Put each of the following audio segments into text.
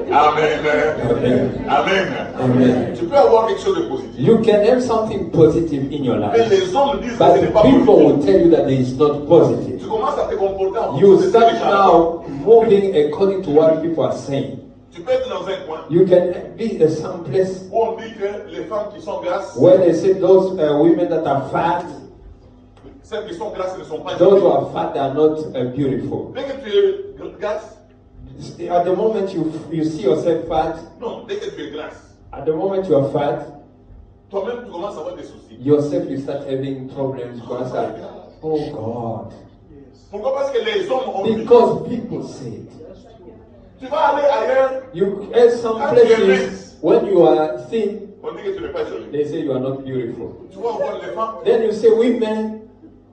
Amen. Amen. Amen. Amen. Tu peux avoir quelque chose de positif. You can have something positive in your Mais life, les hommes disent que but ce n'est pas people positif. will tell you that it is not positive. Tu commences à te comporter en You fonction de ce que start les gens racontent. now moving according to what people are saying. Tu peux être dans un coin You can be at some place où on dit que les femmes qui sont grasses, where they say those women that are fat, celles qui sont grasses ne sont pas those who jolies. are fat, they are not beautiful. Dès que tu es grasse, At the moment you see yourself fat, non, dès que tu es grasse, at the moment you are fat, toi-même tu commences à avoir des soucis. yourself you start having problems because oh God. Pourquoi? Parce que les hommes ont dit. Because people say it. Tu vas aller ailleurs, You at some places when you are thin, on dit que tu n'es pas jolie. they say you are not beautiful. Tu vas voir les femmes Then you say women,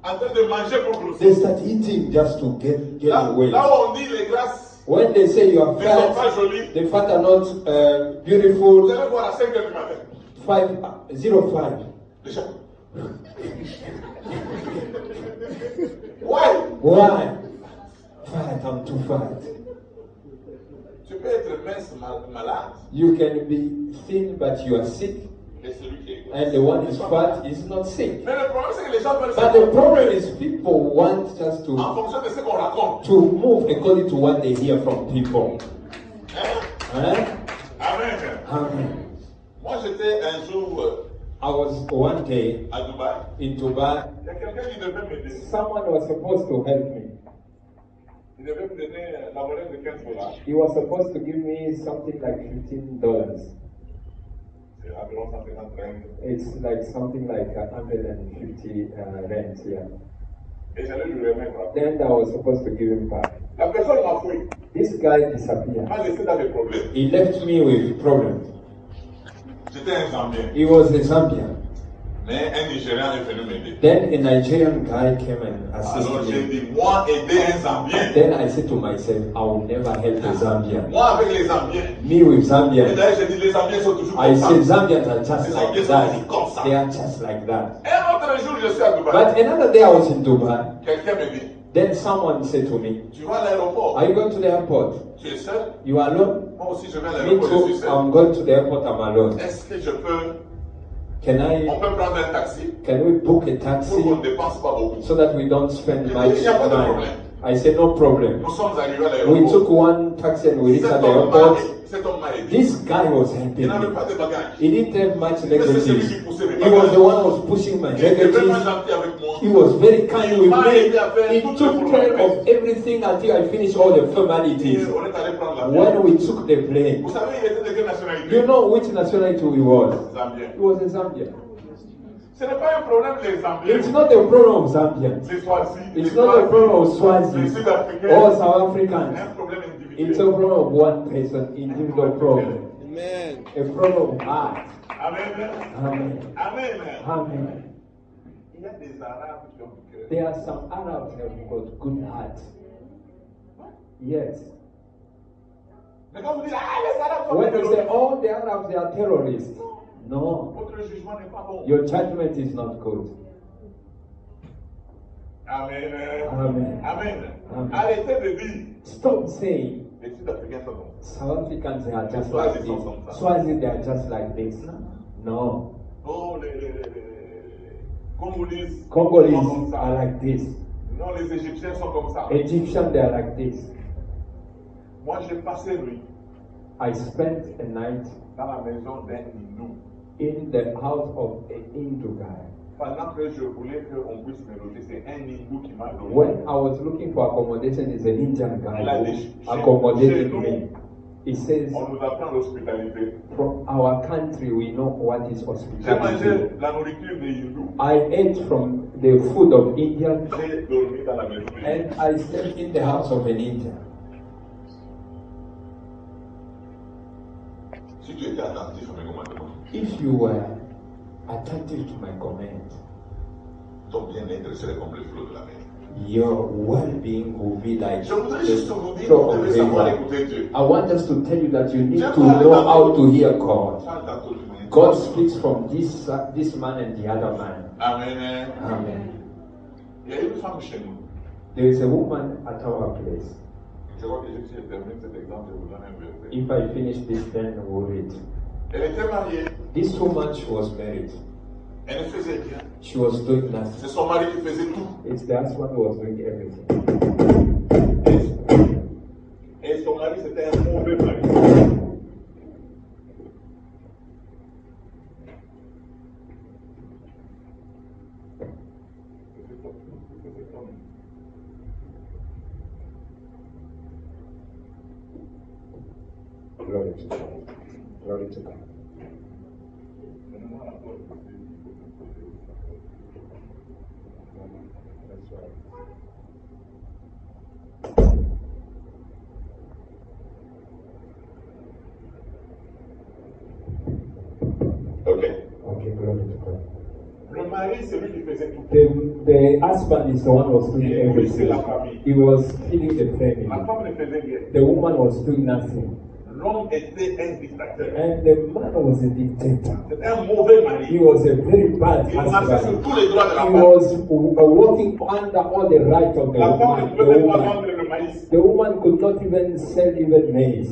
en train de manger pour they grossir. start eating just to get Là weight. où on dit les grasses When they say you are ne sont pas fat, jolies, the fat are not vous beautiful. allez voir à 5 heures du matin. 505. Déjà. Why? Why? Fat, I'm too fat. Tu peux être mince, malade, You can be thin, but you are sick, et celui qui est and the one is fat is not sick. Mais le problème, c'est que les gens veulent But the problem is people want us en to fonction de ce qu'on raconte. move according to what they hear from people. Hein? Huh? Amen. Amen. Moi, j'étais un jour I was one day à Dubaï. in Dubai. Il y a quelqu'un qui devait m'aider. Someone was supposed to help me. Il devait me donner la monnaie de $15. He was supposed to give me something like $15. C'est environ 150 rand. It's like something like 150 rand, yeah. Et j'allais lui remettre. Then I was supposed to give him back. La personne m'a fouillé. This guy disappeared. M'a laissé dans des problèmes. He left me with problems. J'étais un Zambien. He was a Zambian. Mais un Nigérian est venu m'aider. Then a Nigerian guy came and Alors assisted j'ai me. dit, moi aider un Zambien. Then I said to myself, I will never help a Zambian. Moi avec les Zambiens. Me with Et Zambians. d'ailleurs j'ai dit, les Zambiens sont toujours I comme ça. said Zambians are just Les like Zambiens sont that. aussi comme ça. They are just like that. Un autre jour, je suis à Dubaï. But another day I was in Dubai. Quelqu'un me dit, Then someone said to me, tu vas à l'aéroport. are you going to the airport? Tu es seul? You are alone? Moi aussi je vais à Me l'aéroport, je suis too. seul. I'm going to the airport. I'm alone. Est-ce que je peux, Can on peut prendre un taxi we book a pour taxi qu'on ne dépense pas beaucoup? so that we don't spend much Il n'y a pas de time? problème. I said no problem. Nous sommes arrivés à We took l'aéroport. one taxi and we reached at Cet the homme airport. m'a aidé. This guy was Il helping n'avait me. pas de bagages. He didn't have much C'est celui qui negatives. poussait mes He was the bagages. one who was pushing my Il était vraiment negatives. gentil avec moi. He was very kind with m'a aidé à faire me. He tout took le care problème. of everything until I finished all the Et formalities. on est allé prendre l'avion. When we took the plane, Vous savez, il était de quelle nationalité? you know which nationality we was? Zambien. He was a Zambian. Ce n'est pas un problème des Zambiens. It's not a problem of Zambians. Les Swazis, It's les not a problem of les Swazis Sud-Africains. or South C'est Africans. un problème It's individuel. a problem of one person, individual problem. Amen. A problem of heart. Amen. Amen. Amen. Amen. Il y a des Arabes qui ont du cœur. There are some Arabs that have got good heart. Yes. Mais quand vous dites, ah, les Arabes sont When you say terroristes, all the Arabs they are terrorists, no, votre jugement n'est pas bon. your judgment is not good. Amen. Amen. Amen. Amen. Arrêtez de dire, Stop saying les Sud-Africains sont comme ça. South Africans they are just Swazis like sont this. comme ça. Swazis they are just like this. No. Oh, les Congolais sont comme Congolese ça. are like this. Non, les Égyptiens sont comme ça. Egyptians they are like this. Moi, j'ai passé nuit I spent a night dans la maison d'un hindou. in the house of an Hindu guy. Pendant que je voulais qu'on puisse me loger, c'est un hindou qui m'a logé. When I was looking for accommodation, it's an Indian guy who Chez accommodated nous, me. He says, on nous apprend l'hospitalité. from our country, we know what is J'ai hospitality. mangé la nourriture des hindous. I ate from the food of Indians J'ai dormi dans la maison des and hindous. I slept in the house of an Indian. Si tu étais attentif à mes commandements, If you were attentive to my command, ton bien-être serait comme le flot de la mer. your well-being will be like Je voudrais juste vous the dire flow que vous of devez savoir river. écouter Dieu. I want us to tell you that you need to know how to hear God. Parle dans ton humanité. God speaks from this man and the other man. Amen. Amen. Il y a une femme chez nous. There is a woman at our place. Je crois que si je termine cet exemple, je vous donne un verset. If I finish this, then we'll read. Elle était mariée, This woman, she was married. elle ne faisait rien. She was doing nothing. C'est son mari qui faisait tout. It's the husband who was doing everything. Et son mari, c'était un mauvais mari. Glory to God. Glory to God. That's right. Ok. Okay, glory to God. Le mari, c'est lui qui faisait tout. The husband is the one who was doing Et lui, c'est everything. la famille. He was feeding the La family. femme ne faisait rien. The woman was doing nothing. L'homme était un dictateur. And the man was a dictator. C'était un mauvais He mari. was a very bad Il marchait sur husband. tous les droits de la He femme. was working under all the rights of the La femme ne woman. pouvait même pas vendre le maïs. The woman could not even sell even maize.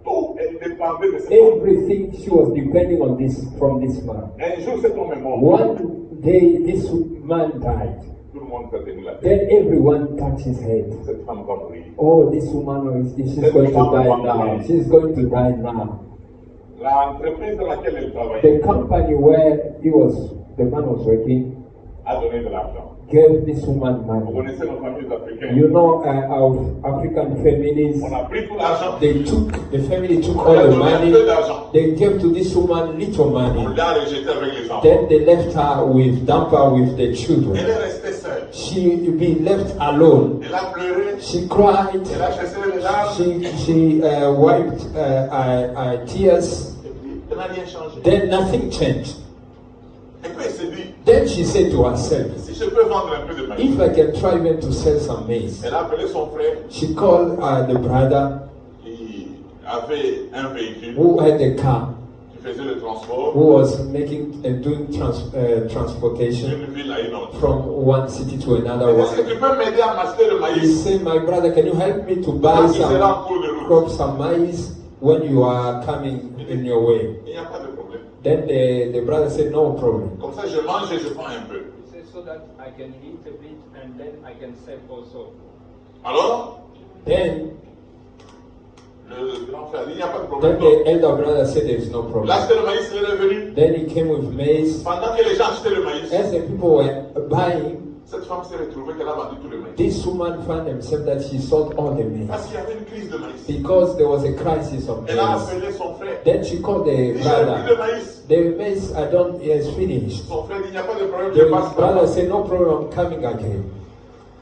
Tout dépendait de cette femme. Everything she was depending on this from this man. Un jour, cet homme est mort. One day this man died. Tout le monde s'est tenu la tête. Then everyone touched his head. Cette femme va mourir. Oh, this woman she's going to die now. She's going to die now. L'entreprise dans laquelle elle travaillait The company where the man was working, a donné de l'argent. gave this woman Vous money. connaissez nos familles africaines. You know, our African families, On a pris tout l'argent. the family took On all a the donné un peu money. d'argent. They gave to this woman little On money. l'a rejeté avec les enfants. Then they left her with the Elle children. est restée seule. She been left alone. Elle a pleuré. She cried. Elle a chassé les larmes. She wiped her tears. Et puis, elle n'a rien changé. Then nothing changed. Et puis elle s'est dit, Then she said to herself, si je peux vendre un peu de maïs. if I can try even to sell some maize. Elle a appelé son frère She called the brother qui avait un véhicule who had a car, qui faisait le transport who was doing transportation d'une ville à une autre. from one city to another Est-ce que one. tu peux m'aider à m'acheter le He maïs? said, my brother, can you help me to buy Quand il sera en some cours de route. crops, some maize when you are coming in your way? Il n'y a pas de problème. Then the brother said, no problem. Comme ça, je mange et je prends un peu. He said, so that I can eat a bit and then I can sell also. Alors, Then, le grand frère dit, il n'y a pas de problème. then the elder brother said, there is no problem. L'acheter le maïs, il est revenu. Then he came with maize. Pendant que les gens achetaient le maïs, As the people were buying, cette femme s'est retrouvée qu'elle a vendu tout le maïs. this woman found herself that she sold all the maize Parce qu'il y avait une crise de maïs. because there was a crisis of Elle a maize. appelé son frère. Then she called the Il dit, j'ai plus de brother. maïs. The maize I don't is finished. Son frère dit, il n'y a pas de problème, The je passe par brother là. said, no problem, I'm coming again.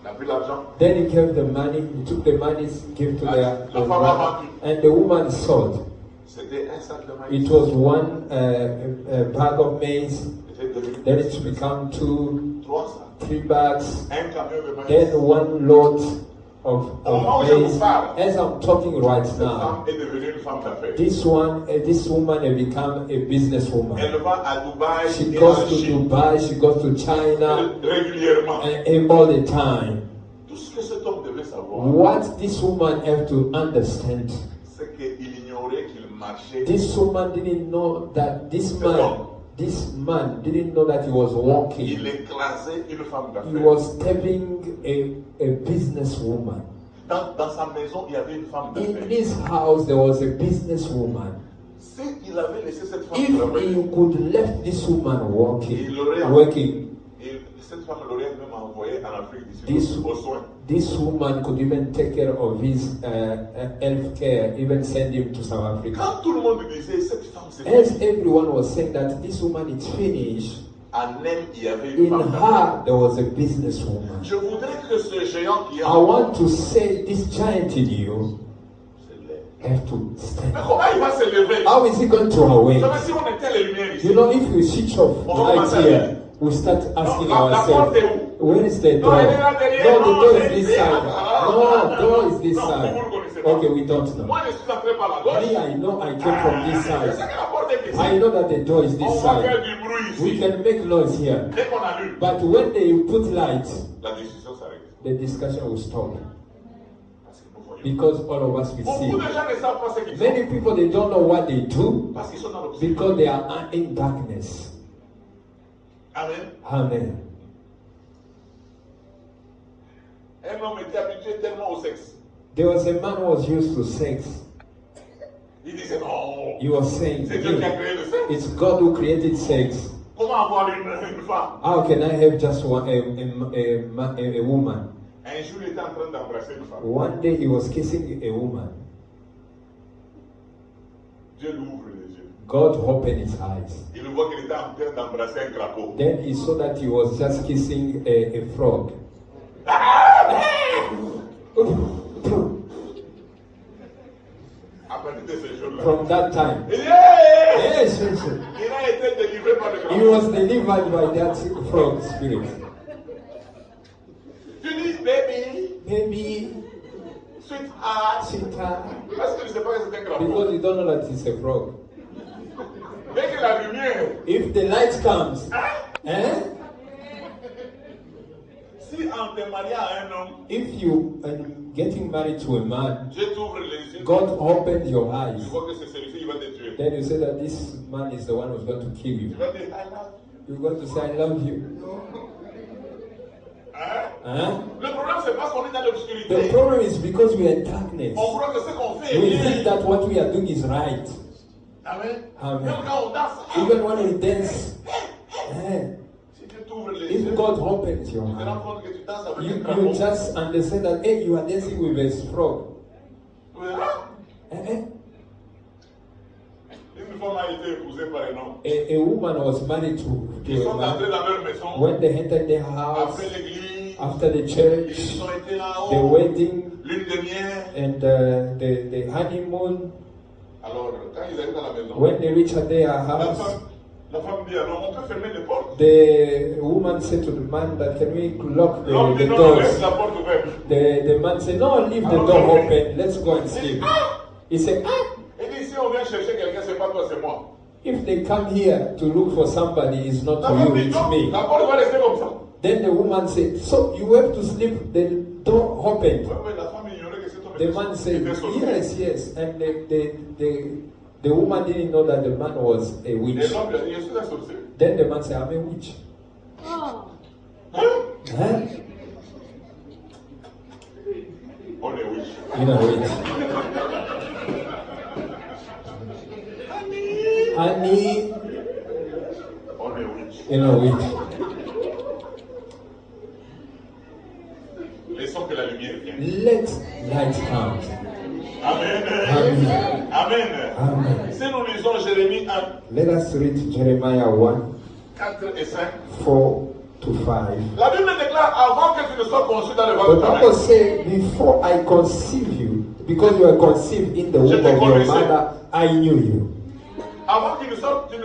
Il a pris l'argent. Then he gave the money, he took the money, gave to La the femme a brother, vendu. and the woman sold. C'était un sac de maïs. It was one bag of maize, C'était devenu then it became 2, 3 sacs. 3 bags, Un camion de maïs. then one load of maize. As I'm talking right Cette now, femme est devenue une femme d'affaires. this woman has become a businesswoman. Elle va à Dubaï She et goes en to Chine Dubai, she goes to China, régulièrement. and all the time. Tout ce que cet homme devait savoir, What this woman have to understand, c'est qu'il ignorait qu'il marchait. this woman didn't know that this man didn't know that he was walking. Il écrasait une femme He d'affaires. was stepping a businesswoman. Dans sa maison, il y avait une femme In d'affaires. his house, there was a businesswoman. S'il avait laissé cette femme If travailler, he could left this woman working, et cette femme l'aurait même envoyé en Afrique du This- Sud aux soins. this woman could even take care of his health care, even send him to South Africa. Quand tout le monde disait cette femme c'est As fini, everyone was saying that this woman is finished, en elle il y avait une in femme d'affaires. her there was a businesswoman. Je voudrais que ce géant qui est I en want to say this giant in you se lève. have to stand. Mais comment il va se lever? How is he going to Vous awake? savez, si on était les lumières ici, You know, if we switch off lights here, we start asking la porte est ourselves, où? where is the Non, door? elle est là derrière. No, the Non, door c'est is this ici. side. No, door is this Non, vous side. ne connaissez pas. Okay, we don't know. Moi, je suis entré par la gauche. Me, I know I came from this Je sais side. que la porte est ici. I know that the door is On this va faire side. du bruit We ici. can make noise here. Dès qu'on allume, But when they put light, la discussion s'arrête. the discussion will stop. Parce que vous voyez nuit. Because all of us will Beaucoup see. de gens ne savent pas ce qu'ils font. Many people, they don't know what they do Parce qu'ils sont dans l'obscurité. because they are in darkness. Amen. Amen. Un homme était habitué tellement au sexe. There was a man who was used to sex. Il disait non. He was saying, C'est Dieu qui a créé le sexe. it's God who created sex. Comment avoir une femme? How can I have just a woman? Un jour, il était en train d'embrasser une femme. One day he was kissing a woman. Dieu lui ouvre les yeux. God opened his eyes. Il voit qu'il était en train d'embrasser un crapaud. Then he saw that he was just kissing a frog. À partir de ce jour-là, From that time, il dit, hey! yes, yes, yes. Il a été délivré par le He crapaud. was delivered by that frog spirit. Tu dis, baby, Maybe sweetheart, sweetheart, parce que tu ne sais pas que c'est un crapaud. because you don't know that it's a frog. Dès que la lumière, If the light comes, eh? si on te marie à un homme, If you are getting married to a man, Dieu t'ouvre les yeux. God opened your Tu eyes. vois que c'est celui-ci, il va te tuer. Then you say that this man is the one who's going to kill Tu you. vas dire, I love You're going to say, I love you. you. Hein? Huh? Le problème, c'est parce qu'on est dans The l'obscurité. problem is because we are in darkness. On croit que ce qu'on fait est We think bien. that what we are doing is right. Amen. Amen. Même quand on danse, Even when we dance, eh, si Dieu t'ouvre les if yeux, God opens your tu te rends eyes, compte que tu danses avec un you crapaud. just understand that, hey, you are dancing with a frog. Tu dis, ah, Eh, eh. une femme a été épousée par un homme. A woman was married Ils to sont a entrés man. dans leur maison. When they entered their house, Après l'église, after the ils church, ont été the là-haut. wedding, Lune de miel. and the honeymoon, Alors, quand ils arrivent dans la maison, when they reached their la house, femme dit alors, on peut fermer les portes. the woman said to the man that, can we lock L'homme the dit non, laisse doors? la porte ouverte. The man said, no, leave the door open. Let's go and sleep. He said, Il dit si on vient chercher quelqu'un, c'est pas toi, c'est moi. if they come here to look for somebody, it's not La for femme you, dit it's non, me. la porte va rester comme ça. Then the woman said, so you have to sleep, the door open. Ouais, la femme ignorait que cet homme The man said, était sorcier. yes. And the woman didn't know that the man was a Et witch. l'homme lui a dit, je suis un sorcier. Then the man said, I'm a witch. Hein? Huh? On est witch. You know, witch. Honey, On est witch. you know, witch. Laissons que la lumière vienne. Let light come. Amen. Amen. Amen. Amen. Si nous lisons Jérémie 1, Let us read Jeremiah 1, 4 et 5. 4 to 5. La Bible déclare avant que tu ne sois conçu dans le ventre The de ta Bible mère. says, before I conceive you, because you were conceived in the womb of your mother, I knew you. Avant que tu ne sortes du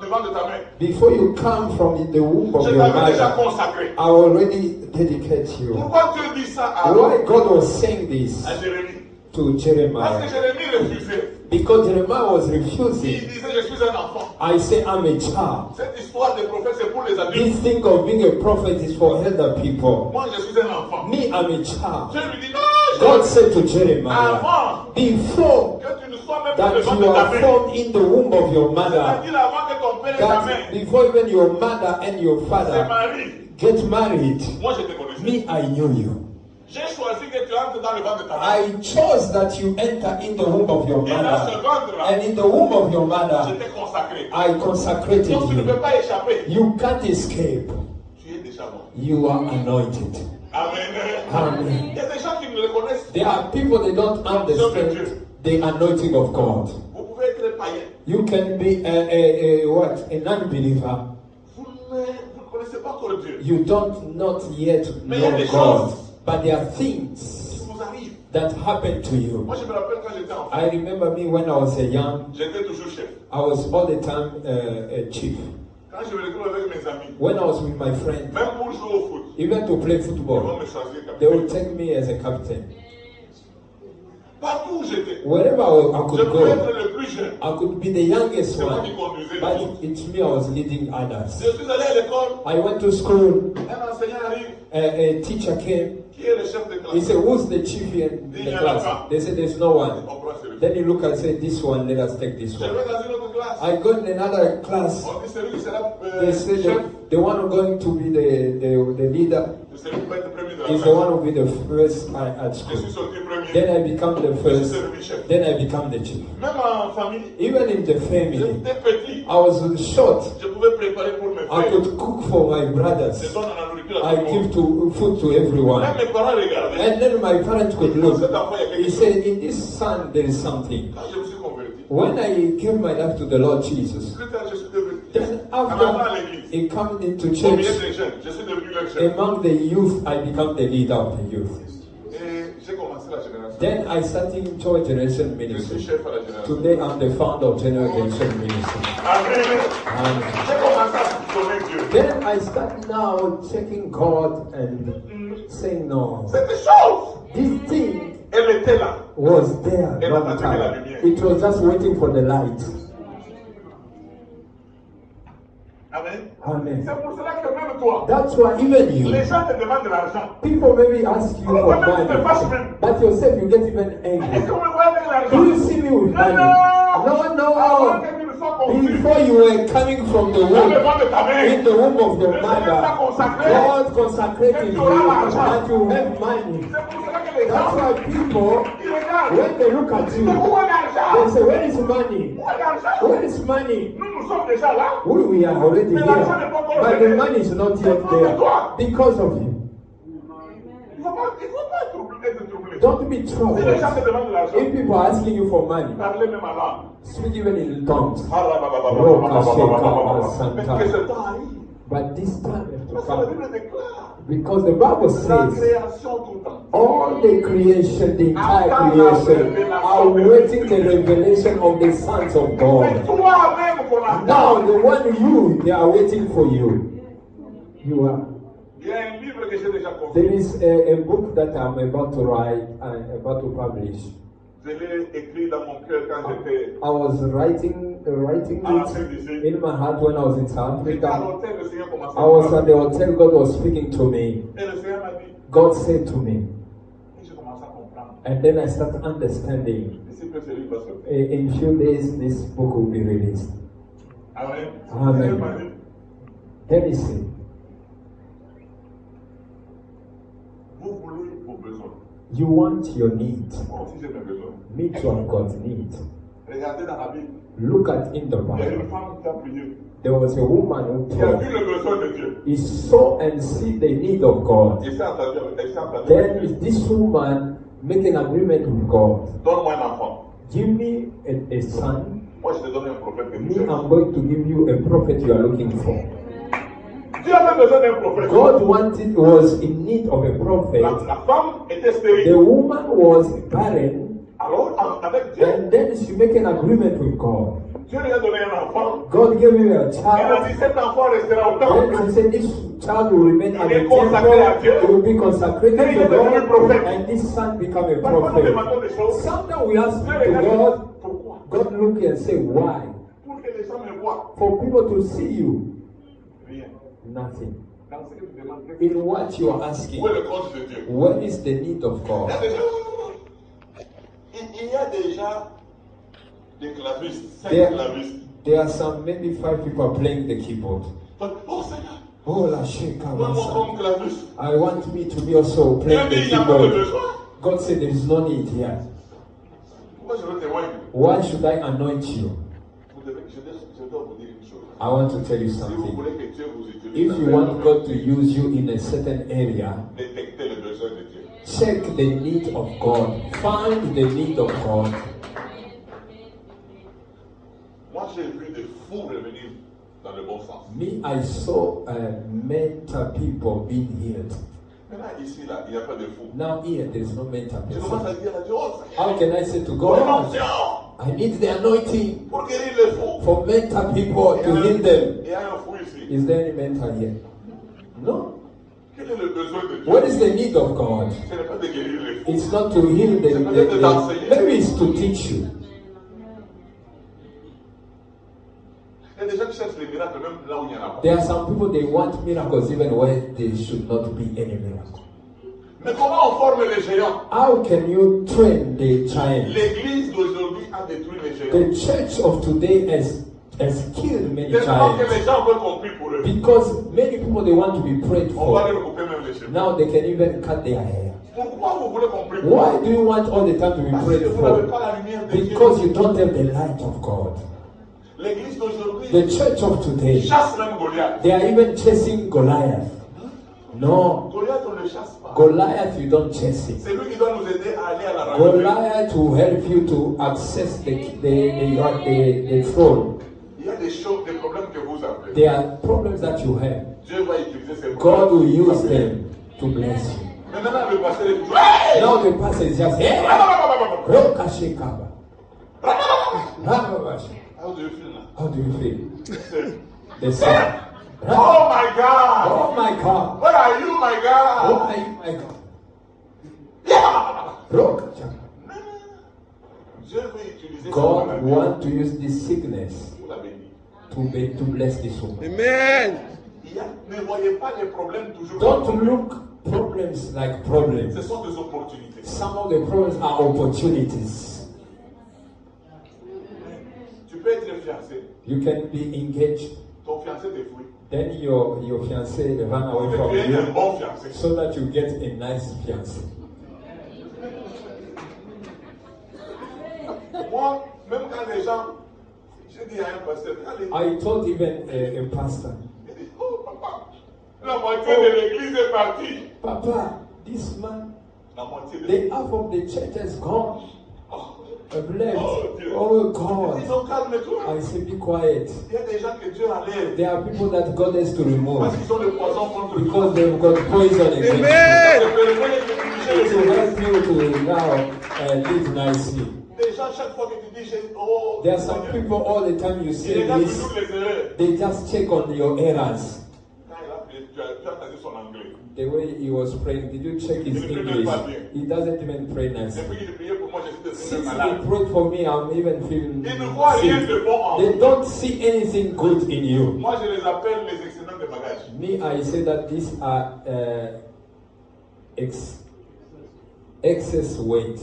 ventre de ta mère, Before you come from the womb of je your t'avais déjà mother, consacré. I already dedicate you. Pourquoi Dieu dit ça à Why God was saying this Jérémie? to Parce Jeremiah? que Jérémie refusait. Because Jeremiah was Il refusing. disait, je suis un enfant. I say, I'm a child. Cette histoire des prophètes, c'est pour les adultes. This thing of being a prophet is for elder people. Moi, je suis un enfant. Me, I'm a child. Dieu lui dit, non, God said to Jeremiah, avant before que tu ne sois même that dans le ventre you de ta are mère, formed in the womb of your mother, c'est-à-dire avant que ton père et ta that mère before even your mother and your se father marient, get married, moi je te connaissais. me, I knew you. J'ai choisi que tu entres dans le ventre de ta mère. I chose that you enter in the womb of your Et dans ce mother. ventre-là, And in the womb of your je mother, t'ai consacré. I consecrated Donc tu ne peux you. pas échapper. You can't escape. Tu es déjà mort. You are anointed. Amen. Amen. Il y a des gens qui ne le connaissent. There are people that don't understand the anointing of God. Vous pouvez être païen. You can be what? An unbeliever. Vous ne connaissez pas encore Dieu. You don't not yet Mais il y a know des God. choses But there are qui things vous arrivent. that happen to you. Moi, je me rappelle quand j'étais enfant, I remember me when I was a young, j'étais toujours chef. I was all the time a chief. Quand je me retrouve avec mes amis, When I was with my friend, même pour jouer au foot, even to play ils vont football, me choisir they would capitaine. take me as a captain. Partout où j'étais, Wherever I je could pouvais être go, le plus jeune. I could be the youngest C'est moi qui one, conduisais le but foot. it's me I was leading others. Je suis allé à l'école, I went to school, un enseignant arrive, a teacher came, qui est le chef de He said, who's the chief here in the class? They said, there's no one. On prend celui-ci. Then he looked and said, this one, let us take this Je one. vais dans une autre classe. I go in another class. On dit celui qui sera They said chef. the one who's going to be the leader Celui qui va être premier de la is the classe. one who will be the first at Je school. suis sorti premier. Then I become the Je suis first. devenu chef. Then I become the chief. Même en famille, Even in the family, j'étais petit. I was short. Je pouvais préparer pour mes I frères. could cook for my Je brothers. donne la nourriture à I tout le give monde. food to everyone. Même mes parents regardaient. And then my parents could look. Cet enfant, il y a He quelque chose. said, in this son, there is something. Quand je me suis converti, When I gave my life to the Lord Jesus, plus tard, je suis devenu. then En allant à after l'église, he come into au milieu church, des jeunes, je suis devenu leur chef. among the youth, I become the leader of the youth. Et j'ai commencé la génération. Then I started into a generation Je suis ministry. chef à la génération. Today I'm the founder of Generation Ministry. Amen. And J'ai commencé à soupçonner Dieu. then I start now checking God and saying, no, Cette chose, this thing elle était là. was there long time. It was just waiting for the light. Amen. Amen. C'est pour cela que même toi, That's why even you, les gens te demandent de l'argent. people maybe ask you for money, but yourself you get even Est-ce angry. que vous me voyez avec Do you l'argent? see me with Non, money? non. No, Avant no. que tu ne sois conçu, Before you were coming from the dans le womb, ventre de ta in mère, the womb of your le Seigneur t'a mother, consacré. God consecrated you that you have money. C'est pour cela que les That's gens, why people, ils regardent. when they look at Mais you, où est l'argent? they say, where is money? Où est l'argent? Where is money? Nous sommes déjà là. We are already here, but the money is not yet there because of you. Il ne faut pas être troublé. Don't be Si les troubled. gens te demandent de l'argent, If people are asking you for money, parlez même à l'âme. speak even in tongues. Mais que ce temps arrive. But this time has to Parce que la come. Bible déclare Because the Bible la says création tout le temps. all the creation, the entire creation, are waiting the revelation of the sons of C'est God. toi-même qu'on attend. Now, the one you, they are waiting for you. You are. Il y a un livre que j'ai déjà There construit. is a book that I'm about to write and about to publish. Je l'ai écrit dans mon cœur quand j'étais I was writing it in my heart when I was in South à Africa. l'hôtel, le Seigneur commençait I à was at parler. the hotel, God was speaking to me. Et le Seigneur m'a dit, God said to me, et je commençais à comprendre. and then I started understanding. D'ici peu, ce livre va sortir. In few days, this book will be released. Amen. Amen. Le Seigneur m'a dit, Then he said, vous voulez vos besoins. you want your need. Moi aussi, j'ai mes besoins. Me too, I've got need. Regardez dans la Bible. Look at in the Il y a une Bible. femme qui a prié. There was a woman who Qui a vu prayed. le besoin de Dieu. He saw and see the need of God. Il s'est entendu avec elle. Then this woman make an agreement with God. Donne-moi un enfant. Give me a son. Moi, je te donne un prophète que Me, tu cherches. I'm going to give you a prophet you are looking for. Dieu avait besoin d'un prophète. Was in need of a prophet. La femme était The stérile. woman was barren. Alors, avec Dieu, And then she make an agreement with God. Dieu lui a donné un enfant. God gave her a Elle a child. dit cet enfant restera au temple. Then she said this child will remain at the Il est consacré à Dieu. temple. It will be consecrated Et il est to devenu God. prophète. And this son become a Parfois, nous prophet. demandons des choses. Sometimes we ask Dieu to regarde God. pourquoi? God look and say, why? Pour que les gens me voient. For people to see you. Rien. Nothing. Dans ce que tu demandes, In what you are asking. où est le compte de Dieu? What is the need of God? Il y a déjà des clavistes, 5 There, clavistes. there are some, maybe 5 people playing the keyboard. Donc, oh Seigneur, Oh, la sheka donne-moi masa. comme claviste. I want me to be also Dieu playing dit, the il n'y a pas de keyboard. besoin. God said there is no need here. Pourquoi je veux témoigner? Why should I anoint you? Je dois vous dire une chose. I want to tell you Si vous something. voulez que Dieu vous utilise, If you want God to use you in a certain area, détectez le besoin de Dieu. check the need of God. Find the need of God. Moi, j'ai vu des fous revenir dans le bon sens. Me, I saw mental people being healed. Maintenant, ici, là, il n'y a pas de fous. Now here, there is no mental Je commence person. à dire à Dieu, oh How Seigneur, can I say to pour God, l'onction, I need the anointing pour guérir les fous. for mental people to heal them? Il y a un fou ici. Is there any mental here? No. Quel est le besoin de Dieu? What is the need of God? Ce n'est pas de guérir les fous. It's not to heal maybe it's to teach you. Il y a des gens qui cherchent les miracles même là où il n'y en a pas. There are some people they want miracles even where there should not be any miracle. Mais comment on forme les géants? How can you train the giant? L'église d'aujourd'hui a détruit les géants. The church of today has killed many Tellement que giants. les gens veulent qu'on prie pour eux. Because many people, they want to be prayed On va for. leur couper même les cheveux. Now they can even cut their hair. Pourquoi vous voulez qu'on prie pour eux? Why do you want all the time to be Parce prayed que vous n'avez for? pas la lumière de Dieu. Because you don't have the light of God. L'église d'aujourd'hui The church of today, chasse même Goliath. they are even chasing Goliath. No, Goliath, on ne le chasse pas. Goliath, you don't chase it. C'est lui qui doit nous aider à aller à la rencontre. Goliath will help you to access the throne. Il y a des choses, des problèmes que vous appelez. There are problems that you have. Dieu va utiliser ces God problèmes. will use them to bless you. Mais maintenant, le pasteur est toujours. Hey! Now the pastor is just, hey, Rokashekaba. How do you feel now? How do you feel? Say, The song. oh my God! Oh my God. Where are you, my God? Oh my God. Yeah! Rokashekaba. Dieu veut utiliser God cette wants to use this sickness pour la bénir. to bless this woman. Amen. Ne voyez pas les problèmes toujours. Don't look problems like problems. Ce sont des opportunités. Some of the problems are opportunities. Tu peux être fiancé. You can be engaged, Ton fiancé te fouille. then your fiancé run away Tu from es un you bon fiancé. so that you get a nice fiancé. Moi, même quand les gens. J'ai dit à un pasteur, quand les I told even a pastor, il dit, oh papa, la moitié de l'église est partie. Papa, this man, La moitié de the half of the church has gone. Oh, I've left. Dieu. Oh Ils God. ont calme-toi. I say, be quiet. Il y a des gens que Dieu enlève. There are people that God has to remove Parce qu'ils ont le poison contre because they've got poison against you. Amen. To help you to now live nicely. Des gens, chaque fois que tu dis, oh, There are some people all the time you ils say regardent this, toujours les erreurs. they just check on your errors. Quand il a prié, tu as entendu son anglais. The way he was praying, did you check his English? He doesn't even pray nicely. Depuis qu'il priait pour moi, je suis Since devenu he malade. prayed for me, I'm even feeling Ils ne voient rien sick. de bon en They vous. don't see anything good in you. Moi, je les appelle les excédents de bagages. Me, I say that these are excess weight.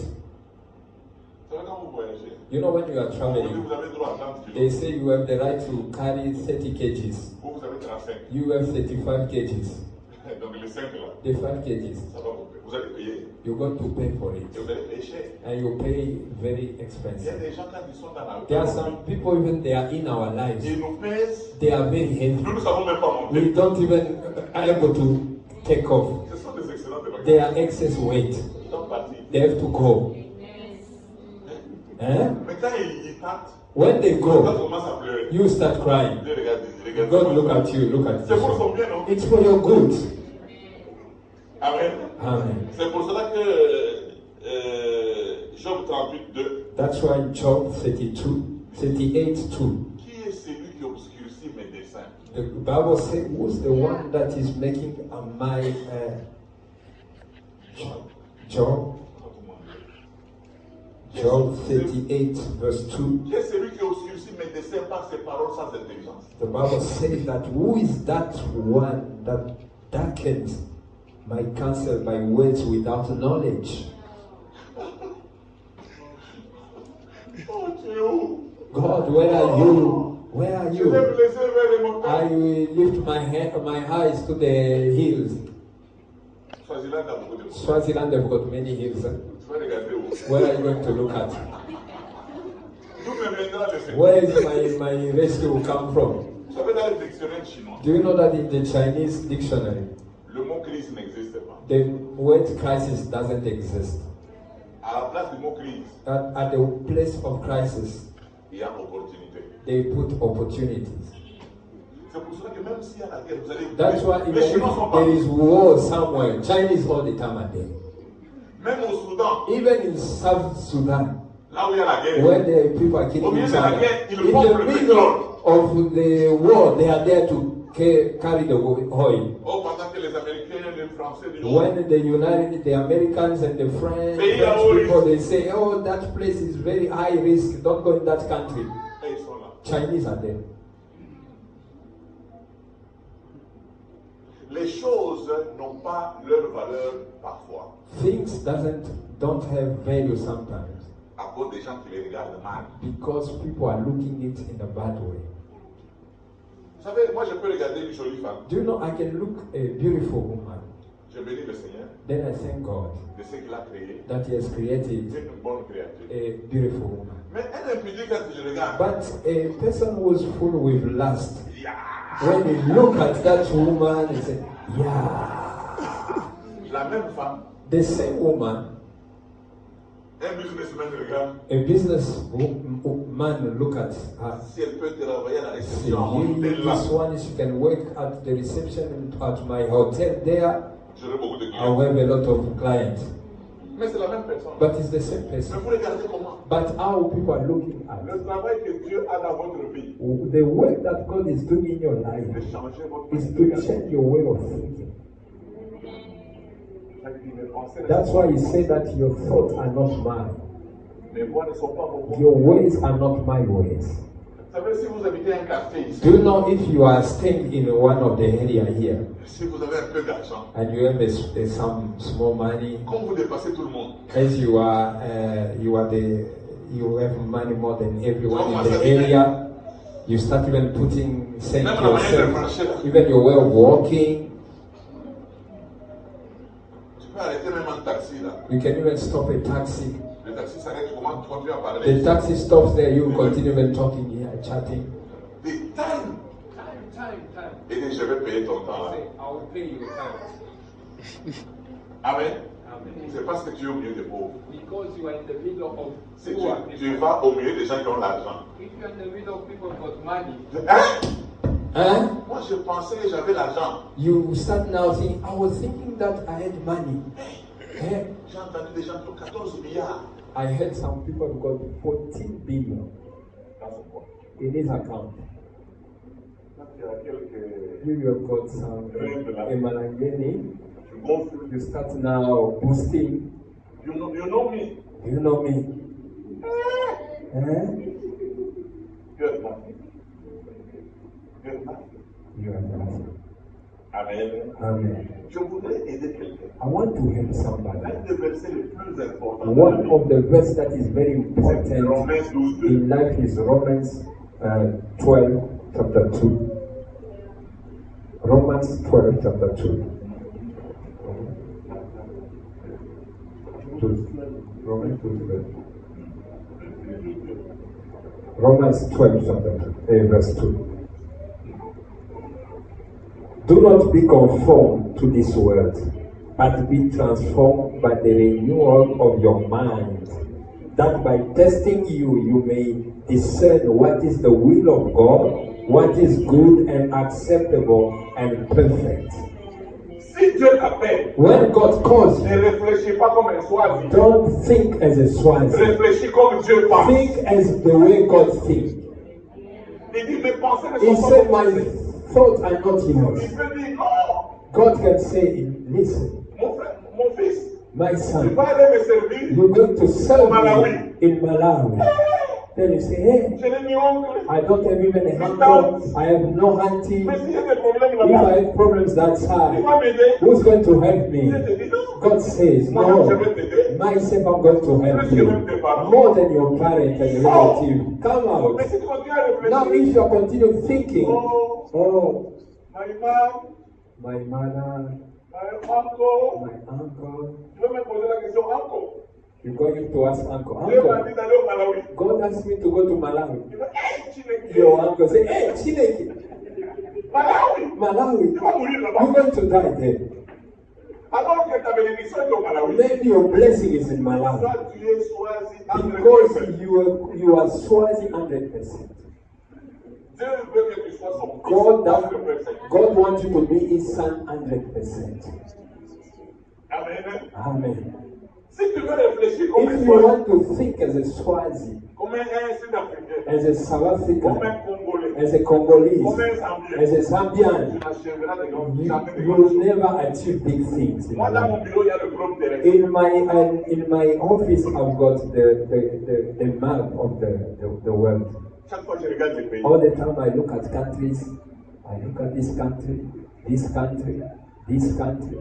Vous savez, quand vous voyagez, You know, when you are on vous dit traveling, vous avez droit à 30 they kilos. say you have the right to carry 30 kgs. Vous, vous avez 35. You have 35 kgs. Donc les 5 là, The 5 kgs. ça va vous payer. Vous allez payer. You're going to pay for Et it. vous allez payer cher. And you pay very Il y a expensive. des gens, quand ils sont dans la There are some people, even they are in our lives, ils nous pèsent. they are very heavy. Nous ne savons même pas monter. We don't even able to take off. Ce sont des excellents de bagages. They are excess weight. Ils sont partis. They have to go. Eh? Mais quand ils partent, When they quand on go, commence à pleurer, you start crying. Dieu regarde, regarde. God look at you, look at C'est pour son you. bien, non? It's for your good. Amen. Amen. C'est pour cela que Job 38, 2. That's why Job 32, 38, 2. Qui est celui qui obscurcit mes desseins? The Bible says, who's the one that is making my Job? Job 38, verse 2. Qui est celui qui obscurcit mes desseins par ses paroles sans intelligence? The Bible says that who is that one that darkens my counsel by words without knowledge? Oh Dieu! God, where are you? Where are Je vais me you? laisser vers les I montagnes. will lift my eyes to the hills. Swaziland a beaucoup de mots. Swaziland have got many hills. Tu vas regarder où? Where are you going to look at? D'où me viendra le Seigneur? Where is my rescue come from? Vous savez, dans le dictionnaire chinois, Do you know that in the Chinese dictionary, le mot crise n'existe pas. the word crisis doesn't exist? À la place du mot crise, At the place of crisis, il y a opportunité. they put opportunities. C'est pour cela que même s'il y a la guerre, vous allez. That's why even les if Chinois sont there pas. is war somewhere, Chinese all the time are there. Même au Soudan, Even in South Sudan, là où il y a la guerre, where the people are killing Au milieu each de la other, guerre, ils in pompent the le middle pétrole. of the war, they are there to carry the oil. oh, pendant que les Américains, les Français, les When the Americans and the French people, they say, oh, that place is very high risk, don't go in that country. et ils sont là. Chinese are there. Les choses n'ont pas leur valeur parfois. Things don't have value sometimes À cause des gens qui les regardent mal. because people are looking it in a bad way. Vous savez, moi je peux regarder une jolie femme. Do you know I can look a beautiful woman, Je bénis le Seigneur then I thank God de ce qu'il a créé. that He has created C'est une bonne créature. a beautiful woman. Mais un impudent, quand je regarde, But a person who is full with lust, yeah. when he look at that woman, he say, yeah. La même femme, The same woman, un businessman regarde, a businessman look at her. si elle peut travailler à la Say, réception en hôtel this là, one, she can work at the reception at my hotel there. j'aurai beaucoup de I'll clients. have a lot of clients. Mais c'est la même personne. But it's the same Mais person. vous regardez comment? But how people are looking at Le travail que Dieu a dans votre vie, the work that God is doing in your de life changer votre is vie. to change your way of thinking. That's why He said that your thoughts are not mine. Mes voix ne sont pas vos voix. Your ways are not my ways. Vous savez, si vous habitez un quartier ici, Do you know if you are staying in one of the area here si vous avez un peu d'argent, and you have some small money, comme vous dépassez tout le monde, as you have money more than everyone in the area, you start even saying même to la manière de yourself, marcher là, even your way of walking, tu peux arrêter même un taxi là. you can even stop a taxi. Le taxi s'arrête, tu commences à continuer à parler. The taxi stops there, you continue even talking here, chatting. Des time. Et dit, je vais payer ton temps là. I will pay you time. Amen. Amen. C'est parce que tu es au milieu des pauvres. Because you are in the middle of Si tu vas au milieu des gens qui ont l'argent. If you are in the middle of people who got money, Hein? Moi je pensais que j'avais l'argent. you start now saying, I was thinking that I had money. Eh? J'ai entendu des gens qui ont 14 milliards. I heard some people who got 14 billion Dans son compte. in his account. Quand tu as quelques... You have got some Emalangeni. Tu gonfles. You start now boosting. You know me. You know me. Eh? You have nothing. You have nothing. You have nothing. Amen. Amen. Je voudrais aider quelqu'un. I want to help somebody. L'un des versets les plus importants. One of the verses that is very C'est important Romains 12, 2. in life is Romans 12, chapter 2. Romans 12, chapter 2. Romans 12, Romans 12, chapter 2, verse 2. Do not be conformed to this world, but be transformed by the renewal of your mind, that by testing you may discern what is the will of God, what is good and acceptable and perfect. Si Dieu t'appelle, When God calls ne you, réfléchis pas comme un Swazi. don't think as a Swazi. Réfléchis comme Dieu pense. Think as the way God thinks. Il dit, mes pensées ne He sont pas said, vos my pensées. thoughts are not Il yours. peut dire, non, God can say, listen, mon frère, mon fils, my tu son, vas aller me servir. you're going to serve Malawi. me in Malawi. Then you say, hey, Je n'ai ni oncle. I don't have even a uncle. I have no auntie. Mais s'il y a des problèmes If I là-bas, have problems that tu side, vas m'aider. who's going to help me? Je te dis, non. God says, Moi-même, no, je vais t'aider. myself I'm going to help you. More than your parent and relative. Come out. Mais si tu continues à Now réfléchir, if you continue thinking, oh, oh, my mom, my mother, my uncle, my uncle, tu vas me poser la question, uncle. you're going to ask uncle, Dieu m'a uncle, dit d'aller au Malawi. God asked me to go to Malawi. Il va, hey, Chineke. Your uncle say, hey, Chineke, Malawi. Malawi, Tu vas mourir you're là-bas. going to die there. Alors que ta bénédiction est au Malawi. Maybe your blessing is in Malawi. Toi, tu es choisi entre Because les you are Swazi 100%. Dieu veut que tu sois son fils. God, that, God wants you to be his son 100%. Amen. Amen. Si tu veux réfléchir comme un If you Swazi, want to think as a Swazi, comme un Sud-Africain, as a South comme African, un Congolais, as a Congolese, comme un Zambien, as a tu Zambian, n'achèveras des grandes you jamais des will grandes choses. never achieve big things in Moi, dans mon life. bureau, il y a le globe terrestre. In my office, I've got the map of the world. Chaque fois que je regarde les pays, All the time I look at countries, I look at this country, this country.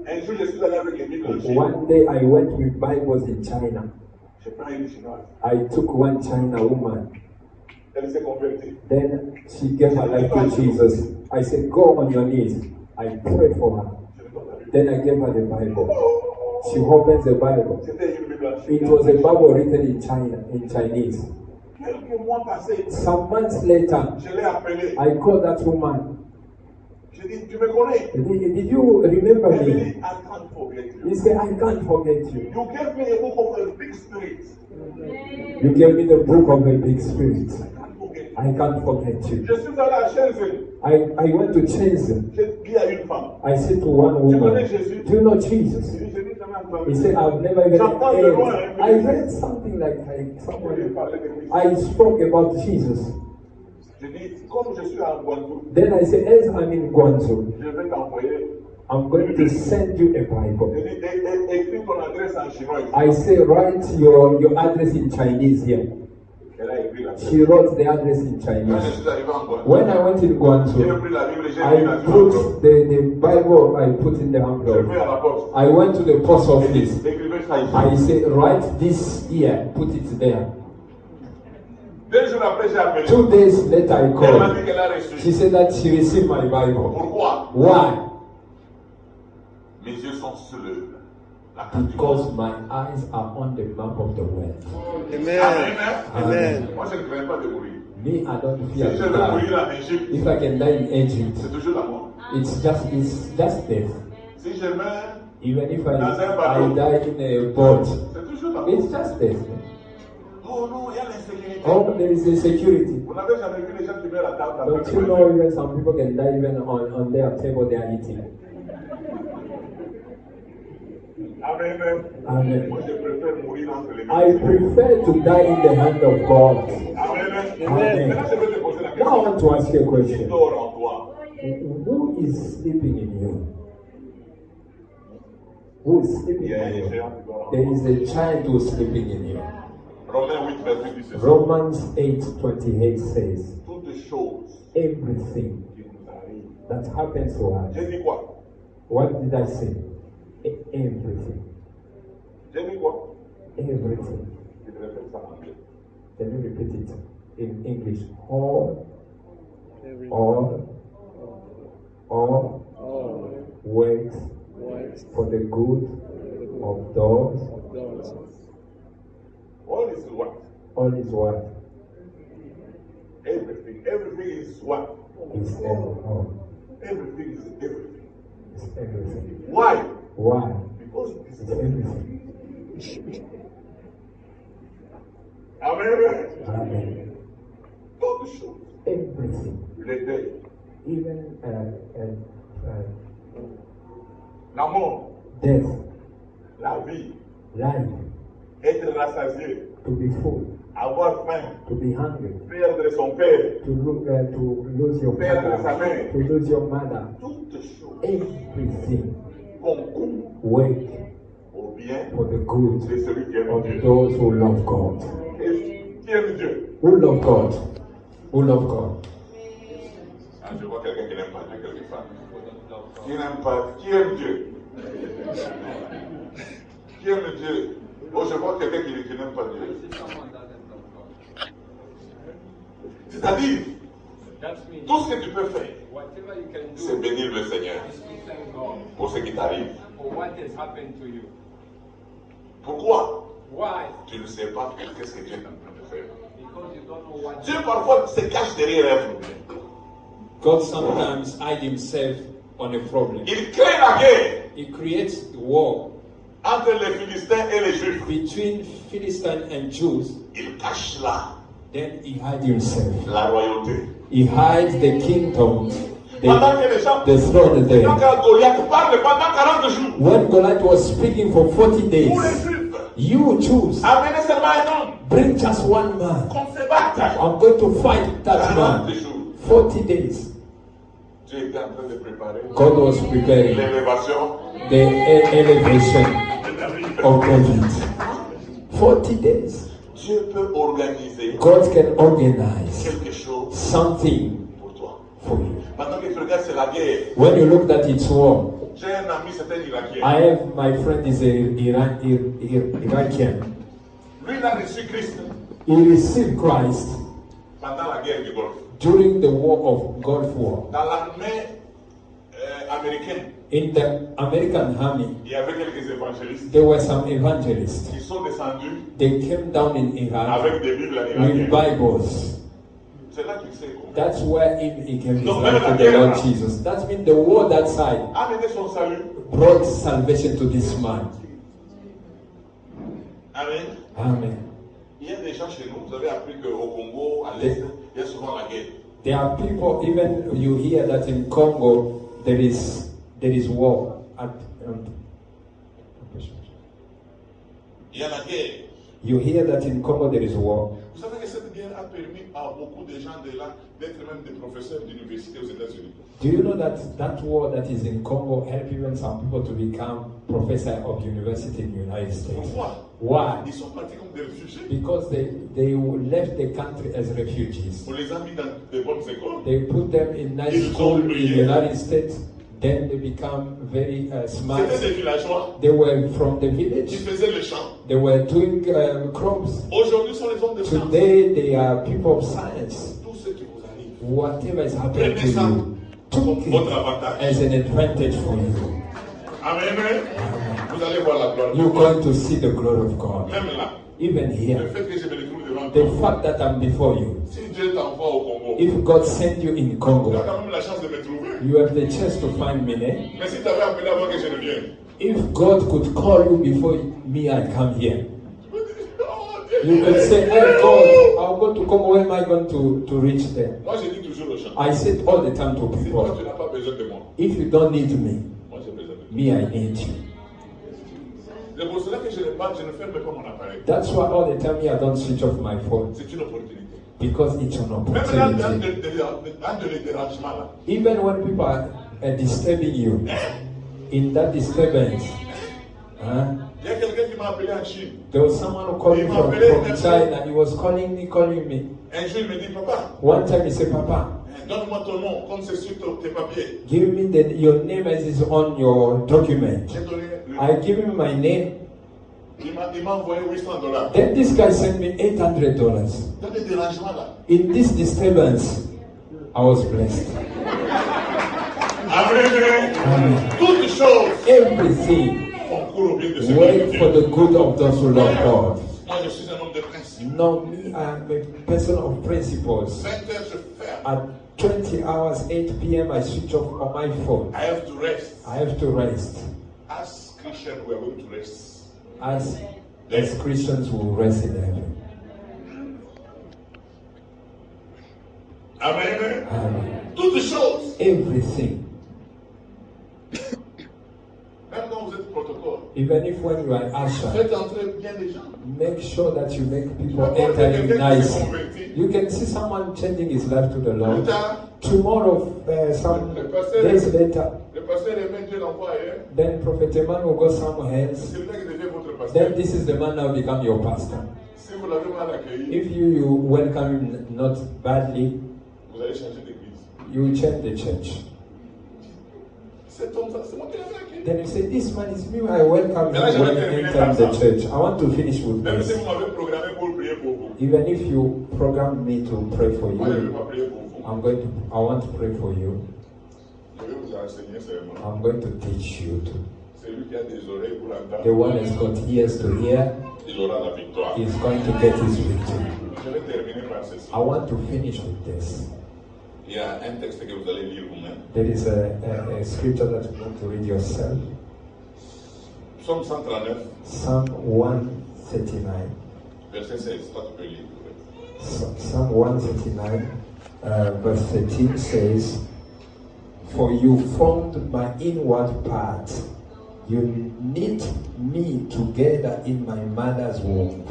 Un jour, je suis allé avec les Bibles en Chine. One day I went with Bibles in China. J'ai pris une chinoise. I took one China woman. Elle s'est convertie. Then she gave her life to Jesus. I said, go on your knees. I prayed for her. Then I gave her the Bible. She opens the Bible. C'était une Bible en Chine. It was a Bible written in Chinese. Quelques mois passés, Some months later, je l'ai appelée. I called that woman. Je dis, tu me connais? Did you remember Elle me dit, me? I can't forget you. He said, I can't forget you. You gave me a book of a big spirit. You gave me the book of a big spirit. I can't forget you. I can't forget you. Je suis allé à Shenzhen. I went to Shenzhen. J'ai dit à une femme. I said to one woman, do you know Jesus? Je dis, jamais entendu. He said, I've never even J'entends de loin, heard. hein, I read something like Je someone. lui ai parlé de Christ. I spoke about Jesus. Je dis, comme je suis à Guangzhou, Then I said, as I'm in Guangzhou, je vais t'envoyer. I'm going to send you a Je Bible. dis, écris ton adresse en chinois. I say, write your address in Chinese here. Elle a écrit la She wrote the address in Quand je Chinese. suis arrivé en Guangzhou, When I went in j'ai Guangzhou, pris la Bible et j'ai mis I la put the Bible, I put in the Je envelope. vais à la poste. I went to the post office. Écrivez ça ici. I say, write this here, put it there. 2 jours après, j'ai appelé. 2 days later, I Elle m'a called. dit qu'elle a reçu. She said that she received my Bible. Pourquoi? Why? Mes yeux sont sur la carte du Because monde. my eyes are on the map of the world. Amen. Amen. Moi, je ne crains pas de mourir. Me, I don't Si fear je to veux mourir die. en Égypte, If I can die in Egypt, c'est toujours la mort. it's just death. Si je meurs, Even if I Dans un die in a boat, c'est toujours la mort. it's just death. Oh non, il y a l'insécurité. Oh, there is a security. Vous n'avez jamais vu les gens qui meurent à table Don't après you le know manger. even some people can die even on their table they are eating? Amen. Amen. Moi, je préfère mourir entre les I mains. prefer to die in the hand of God. Amen. Amen. Maintenant, je vais te poser la Now I question. want to ask you a Qui question. dort en toi? Who is sleeping in you? Who is sleeping Il y a in un you? géant qui dort en There toi. is a child who is sleeping in you. Romains 8, verset 17. Romans 8:28 says, Toutes choses everything qui nous arrivent. that happens to us. J'ai dit quoi? What did I say? Everything. J'ai dit quoi? Everything. Je te répète ça en anglais. Can you repeat it in English? All works for the good of those. All is what? All is what Everything. Everything is what? is all. Everything is everything. It's everything. Why? Why? Because it It's is everything. everything. Amen. Amen. Toutes choses. Everything. Le deuil, Even la mort, death, la vie, life, être rassasié, to be full, avoir faim, to be hungry, perdre son père, to lose your perdre sa father, mère. to lose your mother. Toutes choses Everything concourent work au bien for the good de celui qui aime of Dieu. those who love God. Et qui aime Dieu? Who love God? Who love God? Ah, je vois quelqu'un qui n'aime pas Dieu quelque part. Qui n'aime pas, qui aime Dieu? Qui aime Dieu? Oh, je vois quelqu'un qui n'aime pas Dieu. C'est-à-dire, tout ce que tu peux faire, c'est bénir le Seigneur pour ce qui t'arrive. Pourquoi? Tu ne sais pas qu'est-ce que Dieu est en train de faire. Dieu parfois se cache derrière un. God sometimes hides himself on a problem. Il crée la guerre He creates war entre les Philistins et les Juifs. between Philistines and Jews. Il cache là Then he hides himself. la royauté. He hides the kingdom, Pendant que les gens, the throne there. quand Goliath parle pendant 40 jours, When Goliath was speaking for 40 days, pour les Juifs, you Jews, amenez seulement un homme bring just one man. qu'on se batte. I'm going to fight that 40 man. jours. 40 days. Dieu était en train de préparer God was preparing l'élévation the elevation de David. of David. 40 days. Dieu peut organiser God can organize quelque chose something pour toi. for you. Maintenant que tu regardes, c'est la guerre. When you look at its war, J'ai un ami, c'est un Irakien. I have my friend is a Iraqian. Lui, il a reçu Christ He received Christ pendant la guerre du Golfe. during the war of Gulf War. Dans l'armée américaine, In the American army, il y avait quelques évangélistes there were some evangelists. qui sont descendus They came down in Iraq avec des Bibles with irakiennes. Bibles. C'est là qu'il s'est converti. That's where he gave his Donc, life même to la the guerre, Lord là. Jesus. That means the war that side A amené son salut. brought salvation to this man. Amen. Amen. Il y a des gens chez nous, vous avez appris qu'au Congo, à l'Est, il y a souvent la guerre. There are people, even you hear that in Congo there is war at Il y a la guerre. you hear that in Congo there is war. Vous savez que cette guerre a permis à beaucoup de gens de là d'être même des professeurs d'université aux États-Unis. Do you know that that war that is in Congo helped even some people to become professor of university in the United States? Pourquoi? Why? Ils sont partis comme des réfugiés. Because they left the country as refugees. On les a mis dans de bonnes écoles. They put them in nice school in the United States. Then they become very smart. C'était des villageois. They were from the Ils village. faisaient le champ. They were doing crops. Aujourd'hui, sont les hommes de science. Today they are people of science. Tout ce qui vous arrive, Whatever is happening to prenez ça you, comme take votre it avantage. as an advantage for you. Amen. Vous allez voir la gloire de You're Dieu. going to see the glory of God. Même là, Even le here, fait que je me retrouve devant the toi. fact that I'm before you. Si Dieu t'envoie au Congo, If God sent you in tu as Congo, quand même la chance de me trouver. you have the chance to find me there. Mais si tu avais appelé avant que je ne vienne, If God could call you before me, I come here. oh, Dieu. You could say, hey God, I'll go to Congo. Where am I going to reach there? Moi, je dis toujours aux gens, I said all the time to si toi, people, tu n'as pas besoin de moi, if you don't need me, moi, j'ai besoin de toi. me, I need you. C'est pour cela que je ne ferme pas mon appareil. That's why all the time I don't switch off my phone. C'est une opportunité. Because it's an Même dans opportunity. le dérangement, là, Even when people are disturbing you, in that disturbance, il y a quelqu'un qui m'a appelé en Chine. there was someone who called me from China. He was calling me. Un jour, il me dit, papa, One time he said, Papa, donne-moi ton nom, comme c'est sur tes papiers. give me your name as is on your document. J'ai donné le I give him my name. Il m'a envoyé $800. Then this guy sent me $800. Dans le dérangement, là. In this disturbance, I was blessed. Amen. Toutes choses Everything concourent au bien de ceux qui work aiment for Dieu. the good of those who love God. Moi, je suis un homme de principe. No, me, I'm a person of principles. 20 heures, je ferme. At 20 hours, 8 p.m., I switch off on my phone. I have to rest. I have to rest. As Christians, we are going to rest. As Christians will rest in heaven. Amen. Amen. Toutes choses. Everything. Même quand vous êtes protocole, Even if when you are usher, faites entrer bien les gens. make sure that you make people enter in nice. You can see someone changing his life to the Plus Lord. tard, Tomorrow, some days later, le pasteur aimait Dieu l'envoie ailleurs. then Prophet Eman will go somewhere else. C'est là qui devient votre pasteur. Then this is the man now become your pastor. Si vous l'avez mal accueilli, If you welcome him not badly, vous allez changer d'église. you will change the church. Cet homme, c'est moi qui l'avais accueilli. Then you say, this man is me, I welcome him when he enters the church. I want to finish with Même si this. vous m'avez programmé pour prier pour vous, Even if you program me to pray for moi je ne vais you, pas prier pour vous. I want to pray for you. Je vais vous enseigner seulement. I'm going to teach you to. Celui qui a des oreilles pour entendre, The one has got ears to hear il aura la victoire. is going to get his victory. Je vais terminer par ceci. I want to finish with this. Il y a un texte que vous allez lire vous-même. There is a scripture that you want to read yourself. Psaume 139, Psalm 139. verset 16. Toi, tu peux lire. Psalm 139, verse 13 says, For you formed my inward parts. You knit me together in my mother's womb.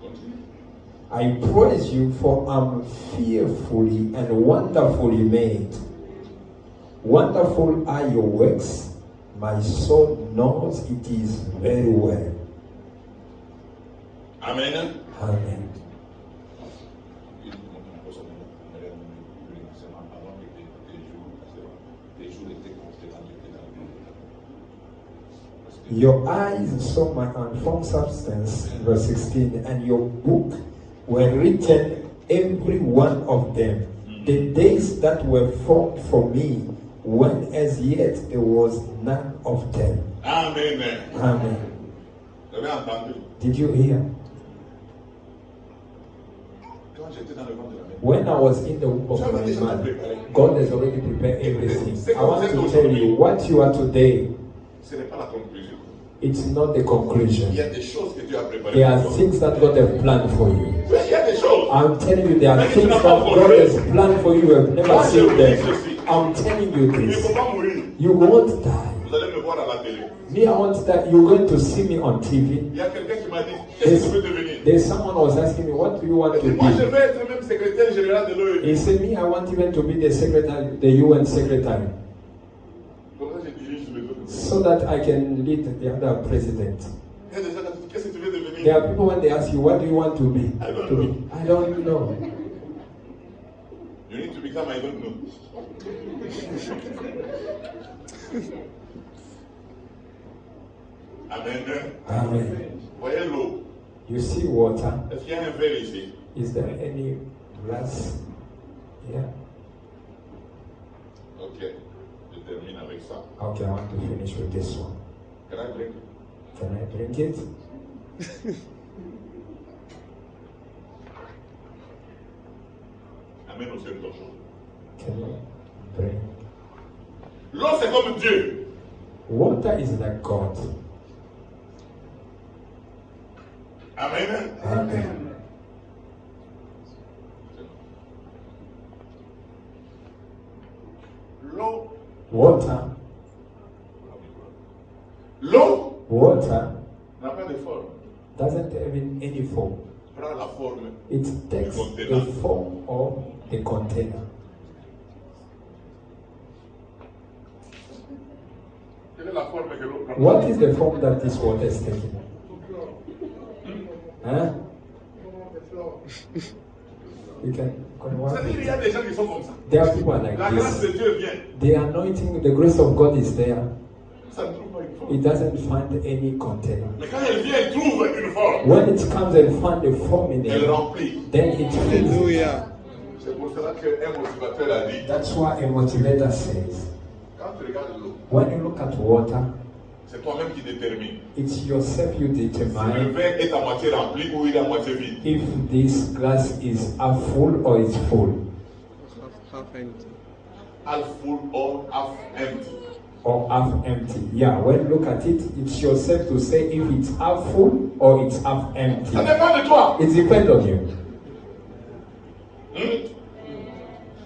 Continue. I praise you, for I'm fearfully and wonderfully made. Wonderful are your works. My soul knows it is very well. Amen. Amen. Your eyes saw my unformed substance, verse 16, and your book were written, every one of them. The days that were formed for me, when as yet there was none of them. Amen. Amen. Did you hear? When I was in the womb of my mother, God has already prepared everything. I want to tell you, what you are today, it's not the conclusion. There are things that God has planned for you. I'm telling you, there are things that God has planned for you. You have never seen them. I'm telling you this. You won't die. Me, I want that you're going to see me on TV. There's someone was asking me, what do you want to be? He said, me, I want even to be the secretary, the UN secretary, so that I can lead the other president. There are people when they ask you, what do you want to be? I don't know. You need to become, I don't know. Amen. Amen. Voyez l'eau. You see water. Est-ce qu'il y a un verre ici? Is there any glass? Yeah. Okay. Je termine avec ça. Okay, I want to finish with this one. Can I drink? Can I drink it? Amen aussi une autre chose. Can you drink? L'eau c'est comme Dieu. Water is like God. Amen. Amen. L'eau. Water. L'eau. Water n'a pas de forme. doesn't have any form. Prend la forme. It takes the form of the container. Quelle est la forme que l'eau prend? What is the form that this water is taking? Huh? You can convert Il y a it. des gens qui sont comme ça. There are people like La grâce de this. Dieu vient. The anointing, the grace of God is there. Ça ne trouve pas une forme. It doesn't find any container. Mais quand elle vient, elle trouve une forme. When it comes and finds the form in Elle it, remplit. then it fills. Hallelujah. C'est pour cela qu'un motivateur a dit, That's why a motivator says, quand tu regardes l'eau, when you look at water, c'est toi-même qui détermine. it's yourself you Si le determine verre est à moitié rempli ou il est à moitié vide. if this glass is half full or it's full. Half empty. Half full or half empty. Or half empty. Yeah, when you look at it, it's yourself to say if it's half full or it's half empty. Ça dépend de toi. It depends on you.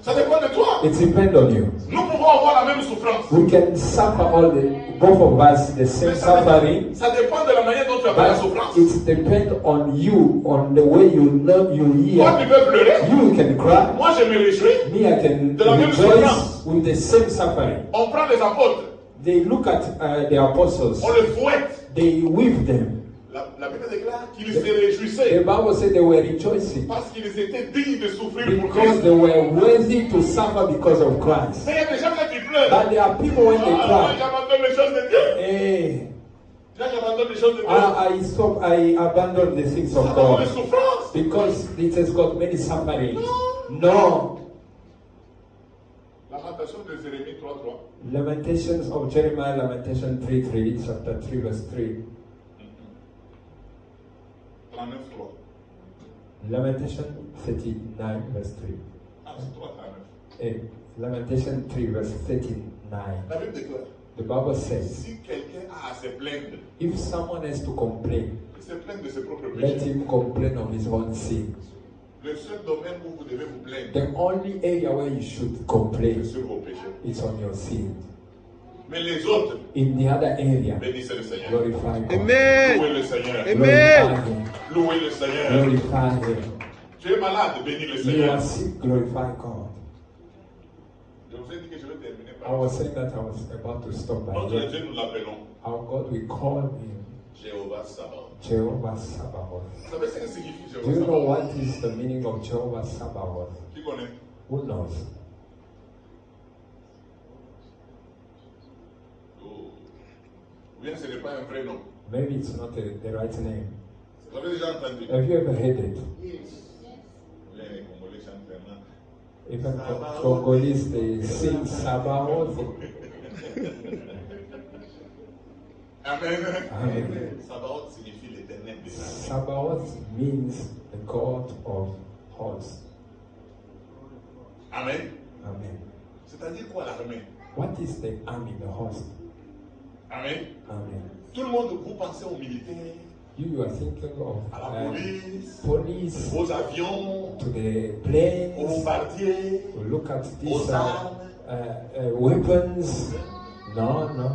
Ça dépend de toi. It depends on you. Nous pouvons avoir la même souffrance. We can suffer both of us the same Mais suffering, ça dépend de la manière dont tu as la but souffrance. it depends on you, on the way you know you Toi, tu hear. peux pleurer. You can cry. Moi, je me réjouis. Me, I can De la même rejoice souffrance. with the same suffering. On prend les apôtres. They look at the apostles. On les fouette. They whip them. La Bible déclare qu'ils se réjouissaient. The Bible said they were rejoicing Parce qu'ils étaient dignes de souffrir pour because Christ. they were worthy to suffer because of Christ. Mais il y a des gens qui pleurent. But there are people when they cry, J'abandonne les choses de Dieu. hey, J'abandonne les choses de Dieu. I abandon the things of Ça va de God souffrance. because it has got many sufferings. No. Lamentation de Jérémie 3:3. Lamentations of Jeremiah, Lamentation 3:3, chapter 3, verse 3. 39:3. Lamentation 39, verse 3. Ah, c'est 3:39. Lamentation 3, verse 39. La Bible déclare, The Bible says, si quelqu'un a à se plaindre, if someone has to complain, il se plaint de ses propres let péchés. him complain of his own sin. Le seul domaine où vous devez vous plaindre, The only area where you should complain c'est sur vos péchés. is on your sin. Mais les autres, In the other area, bénissez le Seigneur. glorify God. Amen. Louez le Seigneur. Amen. Glorify Him. Louez le Seigneur. Glorify Him. Tu es malade, bénis le You Seigneur. are sick, glorify God. Je vous ai dit que je vais terminer I par was saying that I was about to stop by notre here. Dieu, nous l'appelons Our God, we call Him Jéhovah Sabaoth. Jehovah Sabaoth. Vous savez ce que signifie Do Jéhovah you know Sabaoth? what is the meaning of Jehovah Sabaoth? Qui connaît? Who knows? Oh. Bien, ce n'est pas un vrai nom. Maybe it's not the right name. Vous avez déjà entendu? Have you ever heard it? Les Congolais chantent vraiment. Even Congolese, they sing Sabaoth. Amen. Amen. Sabaoth signifie l'éternel des armées. Sabaoth means the God of hosts. Amen. Amen. C'est-à-dire quoi l'armée? What is the army, the host? Amen. Amen. Tout le monde, vous pensez aux militaires, You are thinking à la of police, aux avions, to the aux planes, bombardiers, to look at aux these armes. weapons. No, no.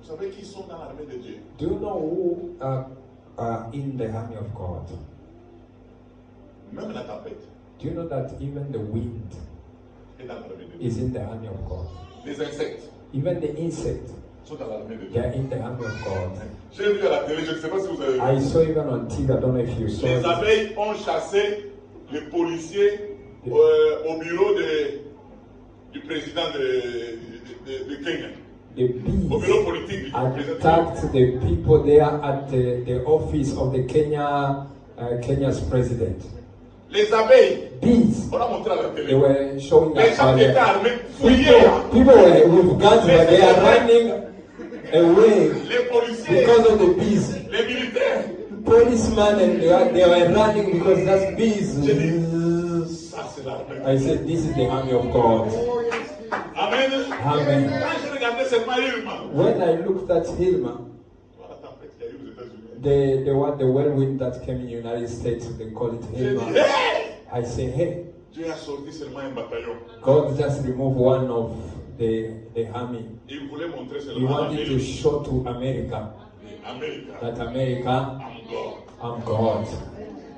Vous savez qui sont dans l'armée de Dieu? Do you know who are in the army of God? Même la tempête Do you know that even the wind est dans l'armée de Dieu. is in the army of God? Les insectes Even the insect, sont dans l'armée de they Dieu. are in the army of God. J'ai vu à la télé, je ne sais pas si vous avez vu. I saw even on TV, I don't know if you saw Les it. abeilles ont chassé les policiers au bureau du président de Kenya. The Au bees bureau politique du président. attacked the people there at the office of the Kenya's president. Les abeilles, Bees, on a montré à la they télé. were showing Les that gens qui étaient fire. armés fouillaient. People were with guns, but they are running away Les policiers, because of the bees. les militaires. Policemen and they were running because that's bees. Ça, c'est l'armée. I said, this is the army of God. Amen. Amen. Quand je regardais seulement Irma, When I looked at Hilma, voilà la tempête qui arrive aux États-Unis. the whirlwind that came in the United States, they call it J'ai dit, Hilma. hey! I say, hey, Dieu a sorti seulement un bataillon. God just removed one of the army. Il voulait montrer He seulement à wanted to l'Amérique. show to America Amérique, that America, I'm God. I'm God.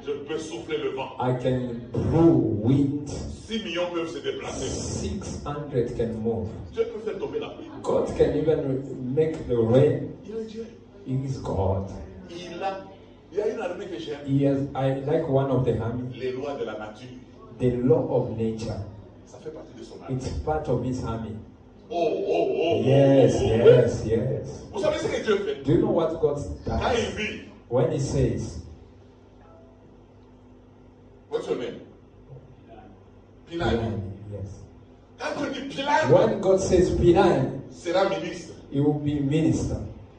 Je peux souffler le vent. I can brew wind. 6 millions peuvent se déplacer. 600 can move. Dieu peut faire tomber la pluie. God can even make the rain. Il est Dieu. He is God. Il y a une armée que j'aime. He has, I like one of the army, Les lois de la nature. the law of nature. Ça fait partie de son armée. It's part of his army. Oh. Yes, oh. yes, yes. Vous savez ce que Dieu fait? Do you know what God Quand does? il dit, When he says, what's your name? Pilaï. Pilan, yes. Quand il dit Pilaï When God says Pilan, sera ministre, he will be minister.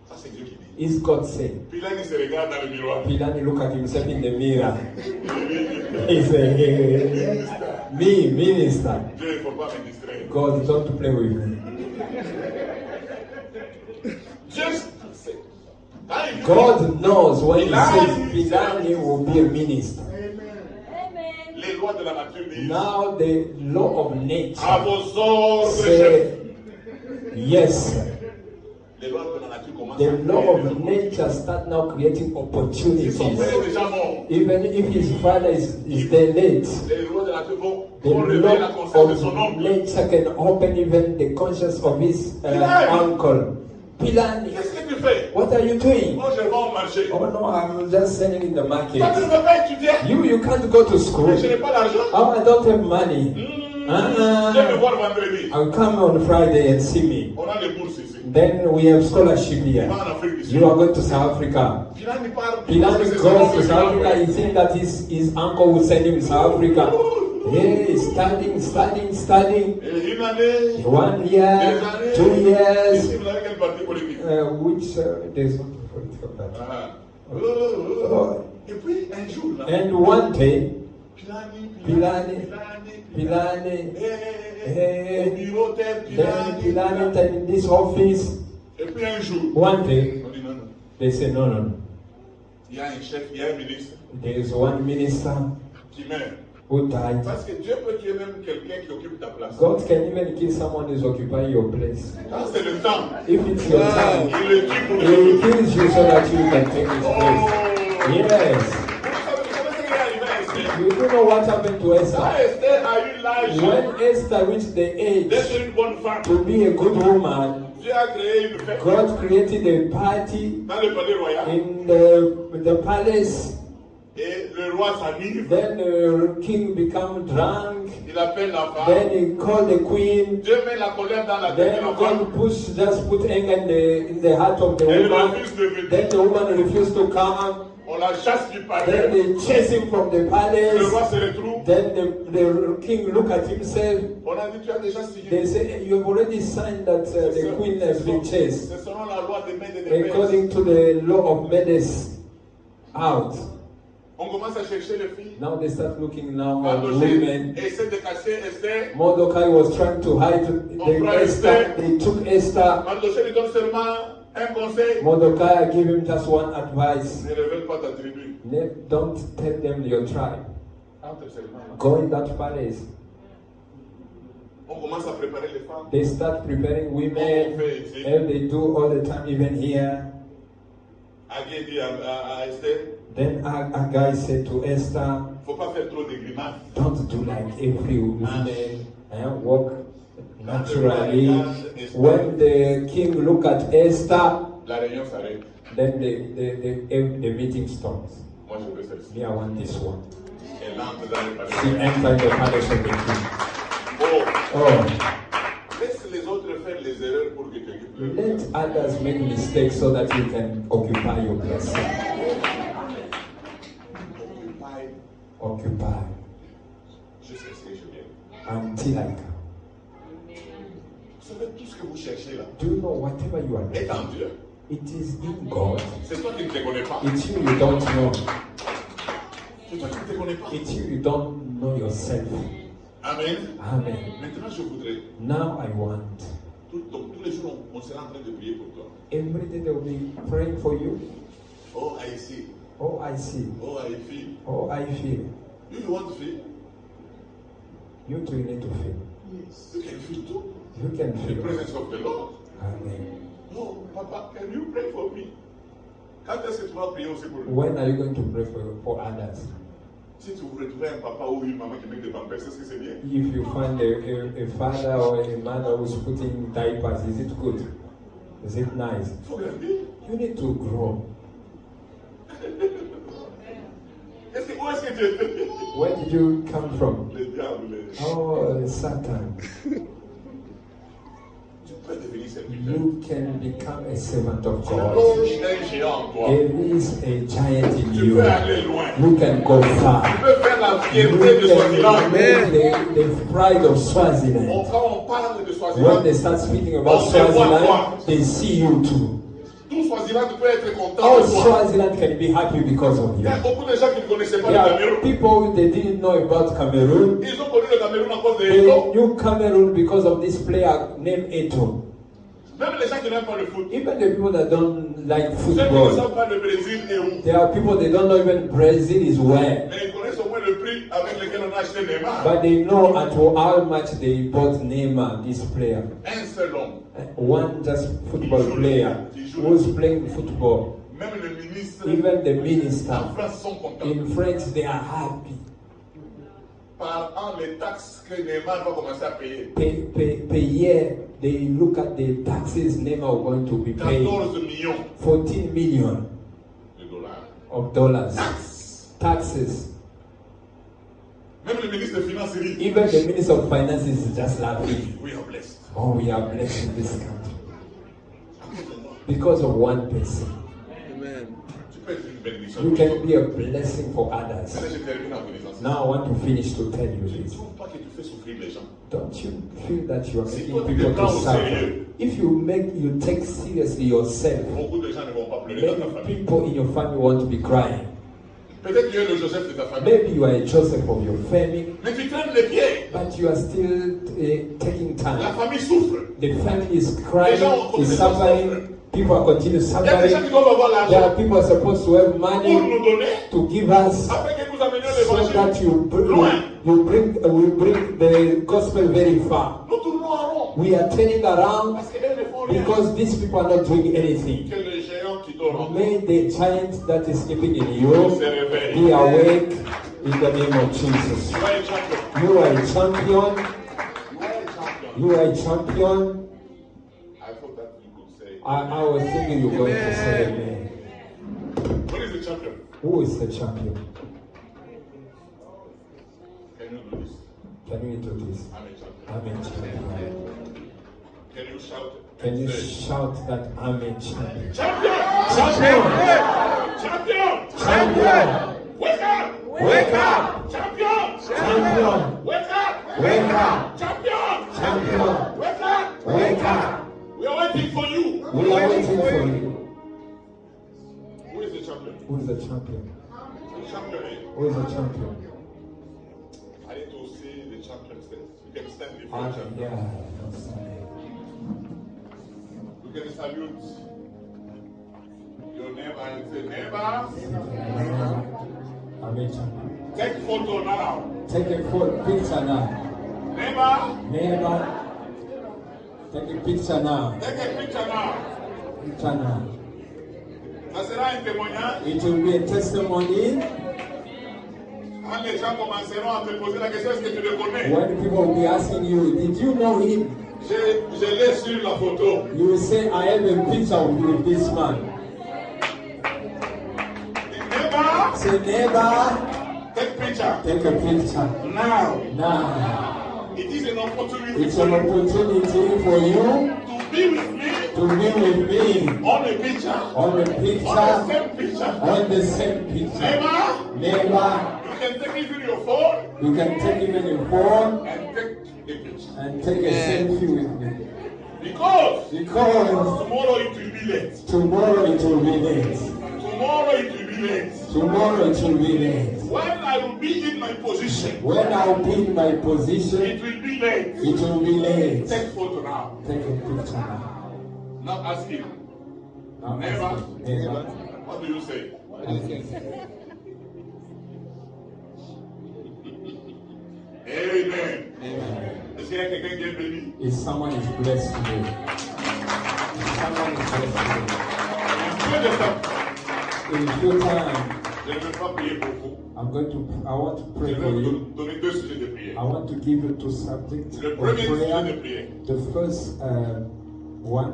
ça c'est Dieu qui dit. Is God saying? Pilaï il se regarde dans le miroir. Pilan, he look at himself in the mirror. He say, me, minister. Dieu, il ne faut pas me distraire. God, don't play with me. Dieu sait. Quand il dit, God knows when he says Pilan, he will be a minister. les lois de la nature disent, Now the law of à nature vos ordres, chef. say, yes, Les lois de la nature commencent the à law créer of des nature start now creating Si son opportunities. père est déjà mort, Even if his father is dead late, les lois de la nature vont the réveiller la law conscience de son of oncle. nature can open even the conscience of his uncle. Pilani, Qu'est-ce que tu fais? what are you doing? Moi, je vais au marché. Oh no, I'm just selling in the market. Toi, tu ne veux pas étudier? You can't go to school. Je n'ai pas d'argent. Oh, I don't have money. Viens me voir vendredi. I'll come on Friday and see me. On a des bourses ici. Then we have scholarship Il here. va en Afrique du Sud. You are going to South Africa. Pilani part. Pilani goes to South Africa. He thinks that his uncle will send him to South Africa. Yeah, studying. Et une année. 1 year, 2 years. Ici, vous avez quel parti politique? There's not political party. Ah. Et puis, un jour, là. And one day, Pilani. Au bureau, tel then Pilani. Pilani entered in this office. Et puis un jour, One day, on dit non, non. they say, no. Il y a un chef, il y a un ministre There's one minister qui meurt. who died. Parce que Dieu peut tuer même quelqu'un qui occupe ta place. God can even kill someone who's occupying your place. Quand c'est le temps, If it's your time, il le tue pour He le will kill you so that you can take his place. Yes. Vous savez ce qui est arrivé à Esther? You do know what happened to Quand Esther? Esther a eu l'âge When Esther reached the age d'être une bonne femme, to be a good woman, Dieu a créé une fête God created a party dans le palais royal. in the palace. Et le roi s'anime. Then the king become drunk. Il appelle la femme. Then he called the queen. Dieu met la colère dans la tête de Then la femme. God just put anger in the heart of the woman. Then the woman refused to come. On la chasse du palais. Then they chase him from the Le palace. roi se retrouve. Then the king look at himself. On a dit, tu as déjà signé. They say, you have already signed that the queen has been chased. C'est selon la loi des Mèdes et des Perses. According to the law of Medes, out. On commence à chercher les filles. Now they start looking now at Mardochée women. essaie de cacher Esther. Mordecai was trying to hide the Esther. They took Esther. Mardochée lui donne seulement un conseil. Mordecai gave him just one advice. Ne révèle pas ta tribu. Don't tell them your tribe. Entre seulement. Go in that palace. On commence à préparer les femmes. They start preparing women. And they do all the time, even here. Agé dit à Esther. Then a guy said to Esther, Faut pas faire trop de grimaces. don't do like every woman and walk naturally. When the king look at Esther, La réunion s'arrête. then the meeting stops. Moi je veux celle-ci. Me, I want this one. Elle entre dans le She palais. entered the palace of the king. Oh. Oh, Laisse les autres faire les erreurs pour que tu occupes le let others make mistakes so that you can occupy your blessing. Occupy jusqu'à ce que je vienne. until I come. Vous savez, tout ce que vous cherchez là Do you know whatever you are est doing? en Dieu. It is in God. C'est toi qui ne te connais pas. It's you don't know. C'est toi qui ne te connais pas. It's you don't know yourself. Amen. Amen. Maintenant, je voudrais. Now I want. Donc, tous les jours, on sera en train de prier pour toi. Every day they will be praying for you. Oh, Haïti. Oh, I see. Oh, Haïti. Oh, I feel. You want to feel? You too need to feel. Yes. You can feel too. You can The feel. presence of the Lord. Amen. Oh, Papa, can you pray for me? Quand est-ce que tu vas prier aussi pour lui? When are you going to pray for others? Si tu vous retrouvez un papa ou une maman qui met des pampers, est-ce que c'est bien? If you find a father or a mother who's putting diapers, is it good? Is it nice? Il faut grandir. You need to grow. Où est-ce que tu étais? Where did you come from? Le diable. Oh, Satan. Tu peux devenir serviteur. You can become a servant of Tu God. longes un géant en toi. There is a giant in Tu you. peux aller loin. You can go far. Tu peux faire la You fierté de can Swaziland. make the pride of Swaziland. Quand on parle de When Swaziland, they start speaking about Swaziland, they see you too. tout Swaziland peut être content All de toi. Swaziland can be happy because of Il y you. a beaucoup de gens qui ne connaissaient pas There le are Cameroun. people they didn't know about Cameroon. Ils ont connu le Cameroun à cause de They Eto. knew Cameroon because of this player named Eto. Même les gens qui n'aiment pas le foot. Even the people that don't like Ceux qui ne football, savent pas le Brésil et où. there are people they don't know even Brazil is where. Mais ils connaissent au moins le prix avec lequel on a acheté Neymar. But they know at how much they bought Neymar, this player. Un seul homme. One just football player who's playing football. Même le ministre. Even the minister En France sont contents. in France, they are happy. Par an, les taxes que Neymar va commencer à payer. Per year, they look at the taxes Neymar are going to be paying. 14 millions 14 million de dollars. of dollars. Taxes. Taxes. Même le ministre des Finances dit. Even the Minister of Finance is just laughing. We are blessed. Oh, we are blessed in this country. Because of one person. Amen. Tu peux être une bénédiction. You can be a blessing for others. Allez, je termine en vous disant ça. Now I want to finish to tell you Tu ne this. trouves pas que tu fais souffrir les gens. Don't you feel that you are Si making toi, tu people te prends to au suffer? sérieux. If you take seriously yourself, Beaucoup de gens ne vont pas pleurer dans ta many famille. people in your family want to be crying. Peut-être que tu es le Joseph de ta famille. Maybe you are a Joseph of your family, Mais tu traînes les pieds. but you are still taking La time. famille souffre. The family is crying, is suffering. People are continuing Il y a des gens qui suffering. doivent avoir There l'argent are people supposed to have pour money nous donner to give us afin que nous amenions so l'évangile that loin. we bring the gospel very far. Nous tournons en rond. We are turning around Parce qu'eux ne font rien. because these people are not doing anything. Que le géant qui dort en May the giant that is sleeping in se you réveille. be awake in the name of Jesus. Tu vas être champion. You are a champion. Tu vas être champion. You are a champion. I thought that you could say. I was thinking you're going to say amen. What is the champion? Who is the champion? Can you do this? Can you do this? I'm a champion. I'm a champion. Can you shout? Can you shout that I'm a champion? Champion! Champion! Champion! Champion! Wake up! Wake up! Champion! Champion! Wake up! Wake up! Champion! Champion! Wake up! Wake up! We are waiting for you. We are waiting for you. Who is the champion? Who is the champion? The champion. Who is the champion? I need to see the champion stand. You can stand before the champion. Yeah, I'm sorry. You can salute your neighbor and say, neighbor, I'm a champion. take photo now. Take a picture now. Neighbor, Neighbor, take a picture now. take a picture now. Picture now. Ça sera un témoignage. It will be a testimony. Quand les gens commenceront à te poser la question, est-ce que tu le connais? When people will be asking you, did you know him? Je l'ai sur la photo. You will say, I have a picture with this man. Neighbor, Say, neighbor, take picture. take a picture. Now, Now, it is an opportunity it's for an you opportunity for you to be with me to be with me on a picture. on a On the picture, same picture. on the same picture. Neighbor, Neighbor, you can take even your phone you can take even your phone and take a picture. and take a selfie with me. Because Because tomorrow it will be late. tomorrow it will be late. Tomorrow it will be late. Tomorrow it will be late. When I will be in my position, When I'll be in my it position, will be late. it will be late. Take photo now. Take a picture now. Not ask him. Now, Neighbor. neighbor. What do you say? Amen. Est-ce qu'il y a quelqu'un qui est béni? If someone is blessed today, if someone is blessed today, Peu de temps. in few time, Je ne veux pas prier pour vous. I want to Je pray vais for vous you. donner deux sujets de prière. I want to give you two subjects Le of premier sujet de prayer. prière. The first one